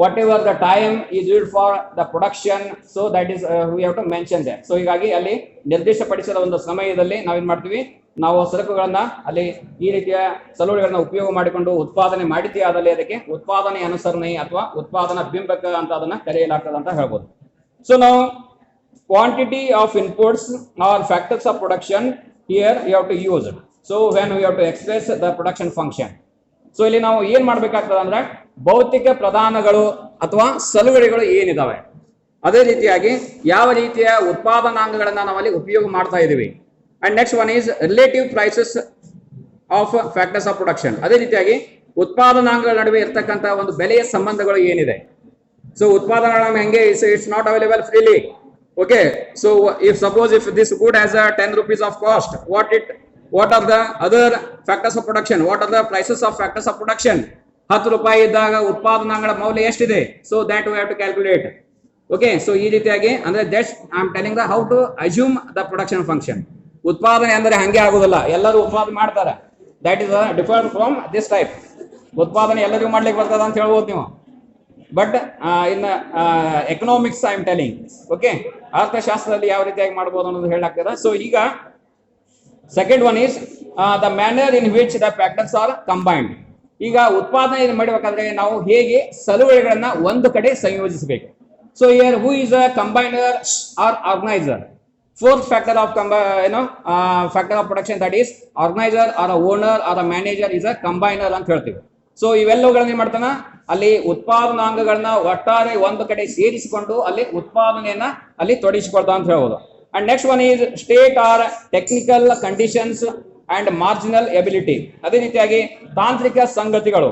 Speaker 1: whatever the time is used for the production, so that is we have to mention that. So ಹೀಗಾಗಿ ಅಲ್ಲಿ ನಿರ್ದಿಷ್ಟಪಡಿಸಿದ ಒಂದು ಸಮಯದಲ್ಲಿ ನಾವೇನ್ ಮಾಡ್ತೀವಿ, ನಾವು ಸರಕುಗಳನ್ನ ಅಲ್ಲಿ ಈ ರೀತಿಯ ಸಲುವಳಿಗಳನ್ನ ಉಪಯೋಗ ಮಾಡಿಕೊಂಡು ಉತ್ಪಾದನೆ ಮಾಡಿದ್ದೇ ಆದಲ್ಲಿ ಅದಕ್ಕೆ ಉತ್ಪಾದನೆ ಅನುಸರಣೆ ಅಥವಾ ಉತ್ಪಾದನಾ ಬಿಂಬಕ ಅಂತ ಅದನ್ನ ಕರೆಯಲಾಗ್ತದೆ ಅಂತ ಹೇಳ್ಬೋದು. ಸೊ ನಾವು quantity of inputs or factors of production here you have to use it. So when we have to express the production function. So ಇಲ್ಲಿ ನಾವು ಏನ್ ಮಾಡ್ಬೇಕಾಗ್ತದೆ ಅಂದ್ರೆ ಭೌತಿಕ ಪ್ರಧಾನಗಳು ಅಥವಾ ಸಲುವಳಿಗಳು ಏನಿದಾವೆ, ಅದೇ ರೀತಿಯಾಗಿ ಯಾವ ರೀತಿಯ ಉತ್ಪಾದನಾಂಗಗಳನ್ನ ನಾವಲ್ಲಿ ಉಪಯೋಗ ಮಾಡ್ತಾ ಇದೀವಿ. And next one is relative prices of factors of production. ಅದೇ ರೀತಿಯಾಗಿ ಉತ್ಪಾದನಾಂಗಗಳ ನಡುವೆ ಇರ್ತಕ್ಕಂಥ ಒಂದು ಬೆಲೆಯ ಸಂಬಂಧಗಳು ಏನಿದೆ. ಸೊ ಉತ್ಪಾದನಾ ಹೆಂಗೆ it's not available freely. Okay, so if suppose if this good has 10 rupees of cost, what are the other factors of production? What are the prices of factors of production? 10 ರೂಪಾಯಿ ಇದ್ದಾಗ ಉತ್ಪಾದನಾಂಗಗಳ ಮೌಲ್ಯ ಎಷ್ಟಿದೆ? So that we have to calculate. Okay, so ಈ ರೀತಿಯಾಗಿ ಅಂದ್ರೆ that's I am telling the how to assume the production function. ಉತ್ಪಾದನೆ ಅಂದ್ರೆ ಹಂಗೆ ಆಗುದಿಲ್ಲ, ಎಲ್ಲರೂ ಉತ್ಪಾದನೆ ಮಾಡ್ತಾರೆ. That is different from this type. ಉತ್ಪಾದನೆ ಎಲ್ಲರಿಗೂ ಮಾಡ್ಲಿಕ್ಕೆ ಬರ್ತದ ಅಂತ ಹೇಳ್ಬೋದು ನೀವು, but in economics I am telling. Okay, ಅರ್ಥಶಾಸ್ತ್ರದಲ್ಲಿ ಯಾವ ರೀತಿಯಾಗಿ ಮಾಡ್ಬೋದು ಅನ್ನೋದು ಹೇಳಲಾಗ್ತದೆ. ಸೊ ಈಗ second one is the manner in which the factors are combined. ಈಗ ಉತ್ಪಾದನೆ ಮಾಡಬೇಕಾದ್ರೆ ನಾವು ಹೇಗೆ ಸಲುವಳಿಗಳನ್ನ ಒಂದು ಕಡೆ ಸಂಯೋಜಿಸಬೇಕು. So here who is a combiner or organiser. Fourth factor of factor of production, that is organizer or a owner or a manager is a combiner ಅಂತ ಹೇಳ್ತೀವಿ. ಸೊ ಇವೆಲ್ಲವುಗಳನ್ನ ಏನ್ ಮಾಡ್ತಾನ, ಅಲ್ಲಿ ಉತ್ಪಾದನಾಂಗಗಳನ್ನ ಒಟ್ಟಾರೆ ಒಂದು ಕಡೆ ಸೇರಿಸಿಕೊಂಡು ಅಲ್ಲಿ ಉತ್ಪಾದನೆಯನ್ನ ಅಲ್ಲಿ ತೊಡಗಿಸಿಕೊಳ್ತಾ ಅಂತ ಹೇಳ್ಬೋದು. And next one is state or technical conditions and marginal ability. ಅದೇ ರೀತಿಯಾಗಿ ತಾಂತ್ರಿಕ ಸಂಗತಿಗಳು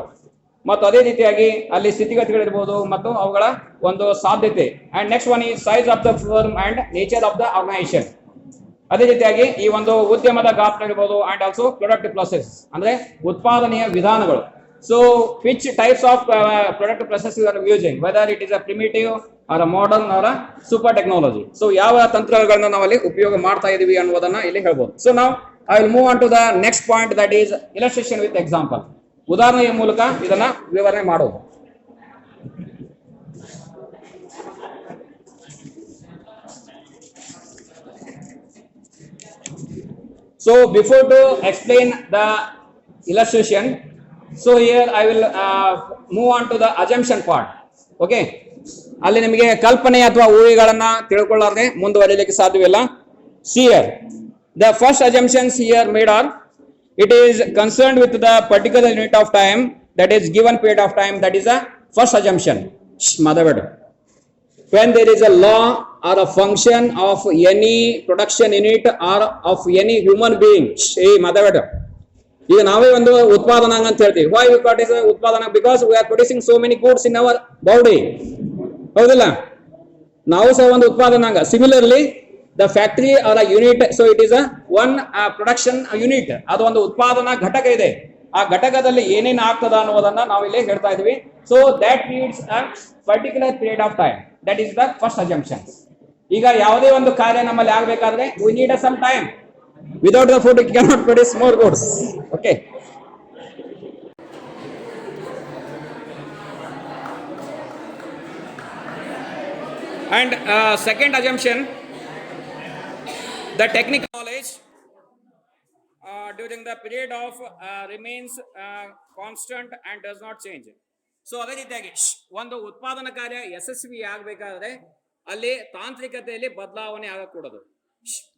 Speaker 1: ಮತ್ತು ಅದೇ ರೀತಿಯಾಗಿ ಅಲ್ಲಿ ಸ್ಥಿತಿಗತಿಗಳಿರ್ಬೋದು ಮತ್ತು ಅವುಗಳ ಒಂದು ಸಾಧ್ಯತೆ. And next one is size of the firm and nature of the organisation. ಅದೇ ರೀತಿಯಾಗಿ ಈ ಒಂದು ಉದ್ಯಮದ ಗಾತ್ರ ಇರ್ಬೋದು ಅಂಡ್ ಆಲ್ಸೋ ಪ್ರೊಡಕ್ಟ್ ಪ್ರೊಸೆಸ್ ಅಂದ್ರೆ ಉತ್ಪಾದನೆಯ ವಿಧಾನಗಳು. So which types of product process you are using, whether it is a primitive or a modern or a super technology. So ಯಾವ ತಂತ್ರಗಳನ್ನ ನಾವಲ್ಲಿ ಉಪಯೋಗ ಮಾಡ್ತಾ ಇದೀವಿ ಅನ್ನೋದನ್ನ ಇಲ್ಲಿ ಹೇಳ್ಬೋದು. ಸೊ ನಾವು I will move on to the next point, that is illustration with example. ಉದಾಹರಣೆಯ ಮೂಲಕ ಇದನ್ನ ವಿವರಣೆ ಮಾಡೋದು. So before to explain the illustration, so here I will move on to the assumption part. Okay, ಅಲ್ಲಿ ನಿಮಗೆ ಕಲ್ಪನೆ ಅಥವಾ ಊಹೆಗಳನ್ನ ತಿಳ್ಕೊಳ್ಳಾರ್ದೆ ಮುಂದುವರಿಯಲಿಕ್ಕೆ ಸಾಧ್ಯವಿಲ್ಲ. See here, the first assumptions here made are, it is concerned with the particular unit of time, that is given period of time, that is a first assumption. Motherword. When there is a law or a function of any production unit or of any human being, motherword. ಈಗ ನಾವೇ ಒಂದು ಉತ್ಪಾದನಾಂಗ ಅಂತ ಹೇಳ್ತೀವಿ. Why we call it as ಉತ್ಪಾದನಾ? Because we are producing so many goods in our body. ಹೌದಿಲ್ಲ? ನಾವು ಸಹ ಒಂದು ಉತ್ಪಾದನಾಂಗ. Similarly, the factory or a unit, so it is a one production unit. ಅದು ಒಂದು ಉತ್ಪಾದನಾ ಘಟಕ ಇದೆ. ಆ ಘಟಕದಲ್ಲಿ ಏನೇನು ಆಗ್ತದ ಅನ್ನೋದನ್ನ ನಾವು ಇಲ್ಲಿ ಹೇಳ್ತಾ ಇದೀವಿ. So that needs a particular period of time. That is the first assumption. ಈಗ ಯಾವುದೇ ಒಂದು ಕಾರ್ಯ ನಮ್ಮಲ್ಲಿ ಆಗಬೇಕಾದ್ರೆ we need some time. Without the food we cannot produce more goods. Okay. And second assumption, the technical knowledge during the period of remains constant and does not change. So ಅದೇ ರೀತಿಯಾಗಿ ಒಂದು ಉತ್ಪಾದನಾ ಕಾರ್ಯ ಯಶಸ್ವಿ ಆಗಬೇಕಾದ್ರೆ ಅಲ್ಲಿ ತಾಂತ್ರಿಕತೆಯಲ್ಲಿ ಬದಲಾವಣೆ ಆಗಕೂಡದು.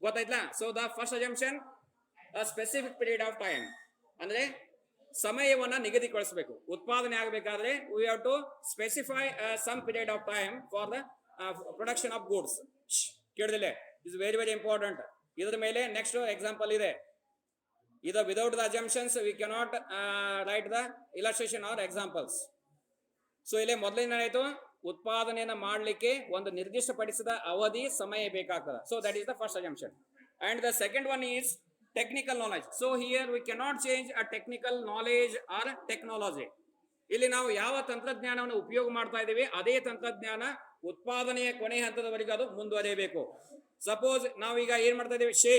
Speaker 1: ಗೊತ್ತಾಯ್ತಲ್ಲ? So the first assumption, specific period of time ಅಂದ್ರೆ ಸಮಯವನ್ನ ನಿಗದಿಗೊಳಿಸಬೇಕು. ಉತ್ಪಾದನೆ ಆಗಬೇಕಾದ್ರೆ we have to specify some period of time for the production of goods. ಕೇಳಿದಿಲ್ಲ? Is very very important. ಇದರ ಮೇಲೆ ನೆಕ್ಸ್ಟ್ ಎಕ್ಸಾಂಪಲ್ ಇದೆ. ಇದು without the assumptions we cannot write the illustration or examples. So ಇಲ್ಲಿ ಮೊದಲೇನಾಯ್ತು, ಉತ್ಪಾದನೆಯನ್ನ ಮಾಡಲಿಕ್ಕೆ ಒಂದು ನಿರ್ದಿಷ್ಟಪಡಿಸಿದ ಅವಧಿ ಸಮಯ ಬೇಕಾಗ್ತದೆ. So that is the first assumption. And the second one is technical knowledge. So here we cannot change a technical knowledge or technology. ಇಲ್ಲಿ ನಾವು ಯಾವ ತಂತ್ರಜ್ಞಾನವನ್ನು ಉಪಯೋಗ ಮಾಡ್ತಾ ಇದ್ದೀವಿ ಅದೇ ತಂತ್ರಜ್ಞಾನ ಉತ್ಪಾದನೆಯ ಕೊನೆ ಹಂತದವರೆಗೆ ಅದು ಮುಂದುವರಿಯಬೇಕು. ಸಪೋಸ್ ನಾವೀಗ ಏನ್ ಮಾಡ್ತಾ ಇದ್ದೀವಿ,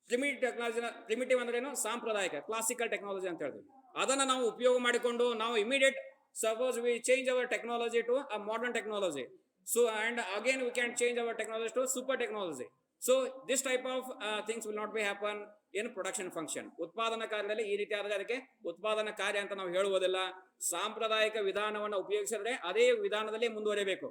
Speaker 1: ಪ್ರಿಮಿಟಿವ್ ಟೆಕ್ನಾಲಜಿ. ಪ್ರಿಮಿಟಿವ್ ಅಂದ್ರೇನು? ಸಾಂಪ್ರದಾಯಿಕ, ಕ್ಲಾಸಿಕಲ್ ಟೆಕ್ನಾಲಜಿ ಅಂತ ಹೇಳ್ತೀವಿ. ಅದನ್ನ ನಾವು ಉಪಯೋಗ ಮಾಡಿಕೊಂಡು ನಾವು immediate, suppose we change our technology to a modern technology, so and again we can change our technology to super technology. So this type of things will not be happen in production function. ಉತ್ಪಾದನಾ ಕಾರ್ಯದಲ್ಲಿ ಈ ರೀತಿ ಆದ್ರೆ ಅದಕ್ಕೆ ಉತ್ಪಾದನಾ ಕಾರ್ಯ ಅಂತ ನಾವು ಹೇಳುವುದಿಲ್ಲ. ಸಾಂಪ್ರದಾಯಿಕ ವಿಧಾನವನ್ನು ಉಪಯೋಗಿಸಿದ್ರೆ ಅದೇ ವಿಧಾನದಲ್ಲಿ ಮುಂದುವರಿಯಬೇಕು,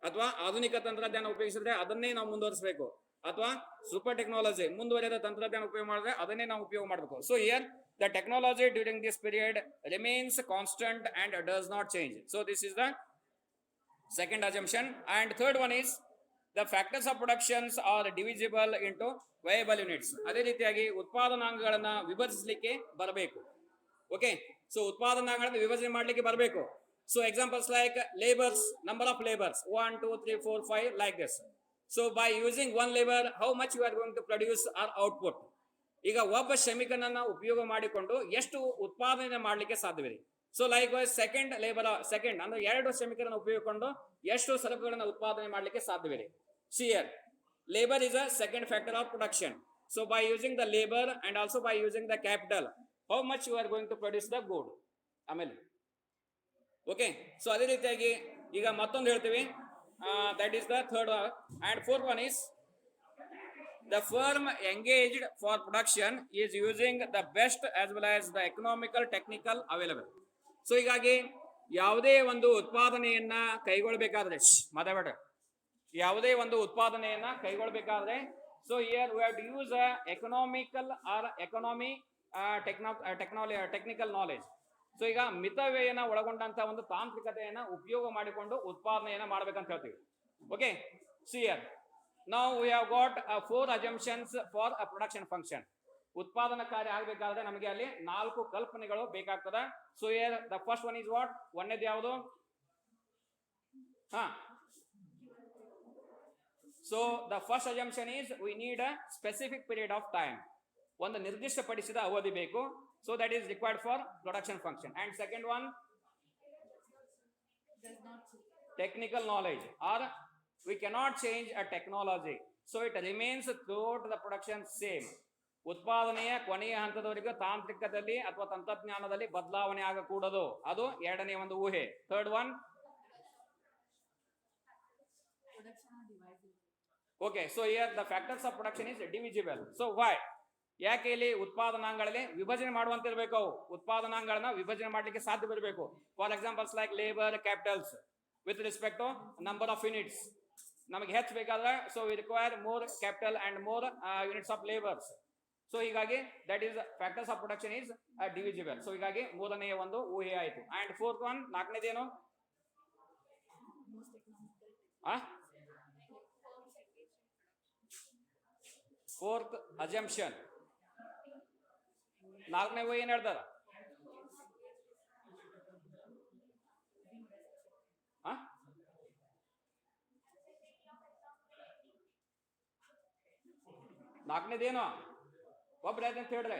Speaker 1: ಅಥವಾ ಆಧುನಿಕ ತಂತ್ರಜ್ಞಾನ ಉಪಯೋಗಿಸಿದ್ರೆ ಅದನ್ನೇ ನಾವು ಮುಂದುವರಿಸಬೇಕು, ಅಥವಾ ಸೂಪರ್ ಟೆಕ್ನಾಲಜಿ ಮುಂದುವರಿದ ತಂತ್ರಜ್ಞಾನ ಉಪಯೋಗ ಮಾಡಿದ್ರೆ ಅದನ್ನೇ ನಾವು ಉಪಯೋಗ ಮಾಡಬೇಕು. So here the technology during this period remains constant and does not change. So this is the second assumption. And third one is the factors of productions are divisible into viable units. ಅದೇ ರೀತಿಯಾಗಿ ಉತ್ಪಾದನಾಂಗಗಳನ್ನ ವಿಭಜಿಸಲಿಕ್ಕೆ ಬರಬೇಕು. Okay, so ಉತ್ಪಾದನಾಂಗಗಳನ್ನು ವಿಭಜನೆ ಮಾಡಲಿಕ್ಕೆ ಬರಬೇಕು. So examples like labours, number of labours 1 2 3 4 5 like this. So by using one labor, how much you are going to produce or output. ಈಗ ಒಬ್ಬ ಶ್ರಮಿಕನನ್ನ ಉಪಯೋಗ ಮಾಡಿಕೊಂಡು ಎಷ್ಟು ಉತ್ಪಾದನೆ ಮಾಡಲಿಕ್ಕೆ ಸಾಧ್ಯವಿದೆ. ಸೊ ಲೈಕ್ ವೈಸ್ ಸೆಕೆಂಡ್ ಅಂದ್ರೆ 2 ಶ್ರಮಿಕರನ್ನು ಉಪಯೋಗಿಸಿಕೊಂಡು ಎಷ್ಟು ಸರಕುಗಳನ್ನು ಉತ್ಪಾದನೆ ಮಾಡಲಿಕ್ಕೆ ಸಾಧ್ಯವಿದೆ. Here labour is a second factor of production. So by using the labour and also by using the capital, how much you are going to produce the good. ಆಮೇಲೆ okay, so ಅದೇ ರೀತಿಯಾಗಿ ಈಗ ಮತ್ತೊಂದು ಹೇಳ್ತೀವಿ, that is the third. And fourth one is The firm engaged for production is using the best as well as the economical technical available. So ಹೀಗಾಗಿ ಯಾವುದೇ ಒಂದು ಉತ್ಪಾದನೆಯನ್ನ ಕೈಗೊಳ್ಳಬೇಕಾದ್ರೆ ಮಾತಾಡ ಯಾವುದೇ ಒಂದು ಉತ್ಪಾದನೆಯನ್ನ ಕೈಗೊಳ್ಳಬೇಕಾದ್ರೆ so here we have to use economical or economy technical knowledge. So ಈಗ ಮಿತವ್ಯಯನ ಒಳಗೊಂಡಂತ ಒಂದು ತಾಂತ್ರಿಕತೆಯನ್ನ ಉಪಯೋಗ ಮಾಡಿಕೊಂಡು ಉತ್ಪಾದನೆಯನ್ನ ಮಾಡ್ಬೇಕಂತ ಹೇಳ್ತೀವಿ. Okay, here now we have got 4 assumptions for a production function. ಉತ್ಪಾದನಾ ಕಾರ್ಯ ಆಗಬೇಕಾದ್ರೆ ನಮಗೆ ಅಲ್ಲಿ 4 ಕಲ್ಪನೆಗಳು ಬೇಕಾಗ್ತದೆ. So here the first one is what, ಒಂದೇದು ಯಾವುದು? So the first assumption is we need a specific period of time. ಒಂದು ನಿರ್ದಿಷ್ಟಪಡಿಸಿದ ಅವಧಿ ಬೇಕು. So that is required for production function. And second one, technical knowledge, or we cannot change a technology, so it remains throughout the production same. ಉತ್ಪಾದನೆಯ ಕೊನೆಯ ಹಂತದವರೆಗೂ ತಾಂತ್ರಿಕದಲ್ಲಿ ಅಥವಾ ತಂತ್ರಜ್ಞಾನದಲ್ಲಿ ಬದಲಾವಣೆ ಆಗಕೂಡದು. ಅದು ಎರಡನೇ ಒಂದು ಊಹೆ. Third one, okay, so here the factors of production is divisible. So why? ಯಾಕೆ ಇಲ್ಲಿ ಉತ್ಪಾದನಾಂಗಗಳಲ್ಲಿ ವಿಭಜನೆ ಮಾಡುವಂತಿರಬೇಕು. ಉತ್ಪಾದನಾಂಗಗಳನ್ನ ವಿಭಜನೆ ಮಾಡಲಿಕ್ಕೆ ಸಾಧ್ಯವಿರಬೇಕು. For examples like labour capitals with respect to number of units. ನಮಗೆ ಹೆಚ್ಚು ಬೇಕಾದ್ರೆ so we require more capital and more units of labours. So ಹೀಗಾಗಿ that is factors of production is divisible. So ಹೀಗಾಗಿ ಮೂರನೆಯ ಒಂದು ಊಹೆ ಆಯಿತು. ಅಂಡ್ ಫೋರ್ತ್ ಒನ್, ನಾಲ್ಕನೇದೇನು? ಫೋರ್ತ್ ಅಜಂಪ್ಷನ್, ನಾಲ್ಕನೇ ಊಹೆ ಏನ್ ಹೇಳ್ತಾರ? ನಾಲ್ಕನೇದೇನು? ಒಬ್ರು ಅಂತ ಹೇಳಿದ್ರೆ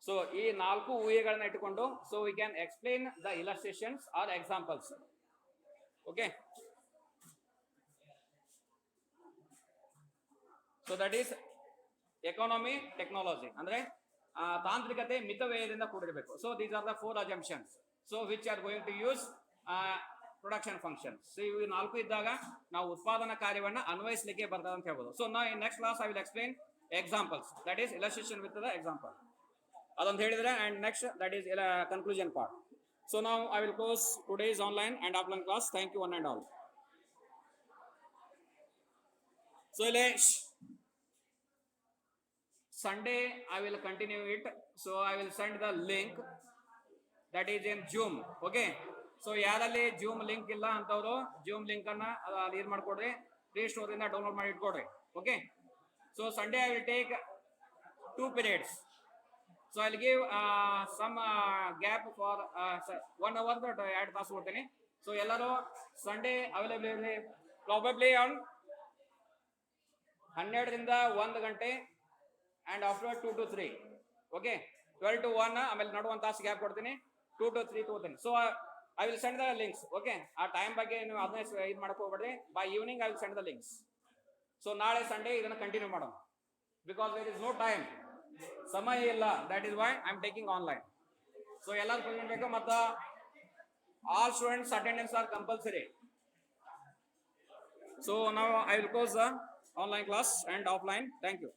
Speaker 1: ಸೊ ಈ 4 ಊಹೆಗಳನ್ನ ಇಟ್ಟುಕೊಂಡು so we can explain the illustrations or examples. Okay, so that is economy technology ಅಂದ್ರೆ ತಾಂತ್ರಿಕತೆ ಮಿತವ್ಯಯದಿಂದ ಕೂಡಿರಬೇಕು. So these are the 4 assumptions so which are going to use production function. So ಇವು 4 ಇದ್ದಾಗ ನಾವು ಉತ್ಪಾದನಾ ಕಾರ್ಯವನ್ನ ಅನ್ವಯಿಸಲಿಕ್ಕೆ ಬರ್ತದೆ ಅಂತ ಹೇಳ್ಬೋದು. ಸೊ ನಾ in next class I will explain examples, that is illustration with the example ಅದೊಂದು ಹೇಳಿದ್ರೆ. And next that is conclusion part. So now I will close today's online and offline class. Thank you one and all. So ಇಲ್ಲಿ Sunday I will continue it, so I will send the link that is in Zoom. Okay, so ಯಾರಲ್ಲಿ Zoom link ಇಲ್ಲ ಅಂತವರು Zoom link ಅನ್ನ ಅಲ್ಲಿ ಏನು ಮಾಡ್ಕೊಡ್ರಿ, play store ಇಂದ download ಮಾಡಿ ಇಟ್ಕೊಡ್ರಿ. Okay, so Sunday I will take 2 periods, so I will give some gap for 1 hour that 2 ತಾಸು ಕೊಡ್ತೀನಿ. ಸೊ ಎಲ್ಲರೂ Sunday ಅವೈಲೇಬಲ್ ಪ್ರಾಬಬ್ಲಿ ಆನ್ 12 ರಿಂದ 1 ಗಂಟೆ and after 2 to 3. Okay, 12 to 1 ಆಮೇಲೆ ನಡು 1 ತಾಸು ಗ್ಯಾಪ್ ಕೊಡ್ತೀನಿ. 2 to 3 ತಗೋತೀನಿ. So I will send the links. Okay, ಆ ಟೈಮ್ ಬಗ್ಗೆ ನೀವು ಅದನ್ನ ಇದು ಮಾಡಕ್ ಹೋಗ್ಬೇಡ್ರಿ. By evening I will send the links. So ನಾಳೆ ಸಂಡೇ ಇದನ್ನ ಕಂಟಿನ್ಯೂ ಮಾಡೋಣ. Because there is no time, ಸಮಯ ಇಲ್ಲ. That is why I am taking online. So ಎಲ್ಲರೂ ಪ್ರೆಸೆಂಟ್ ಬೇಕು ಮತ್ತು all students attendance are compulsory. So ನಾವು I will close the online class and offline. Thank you.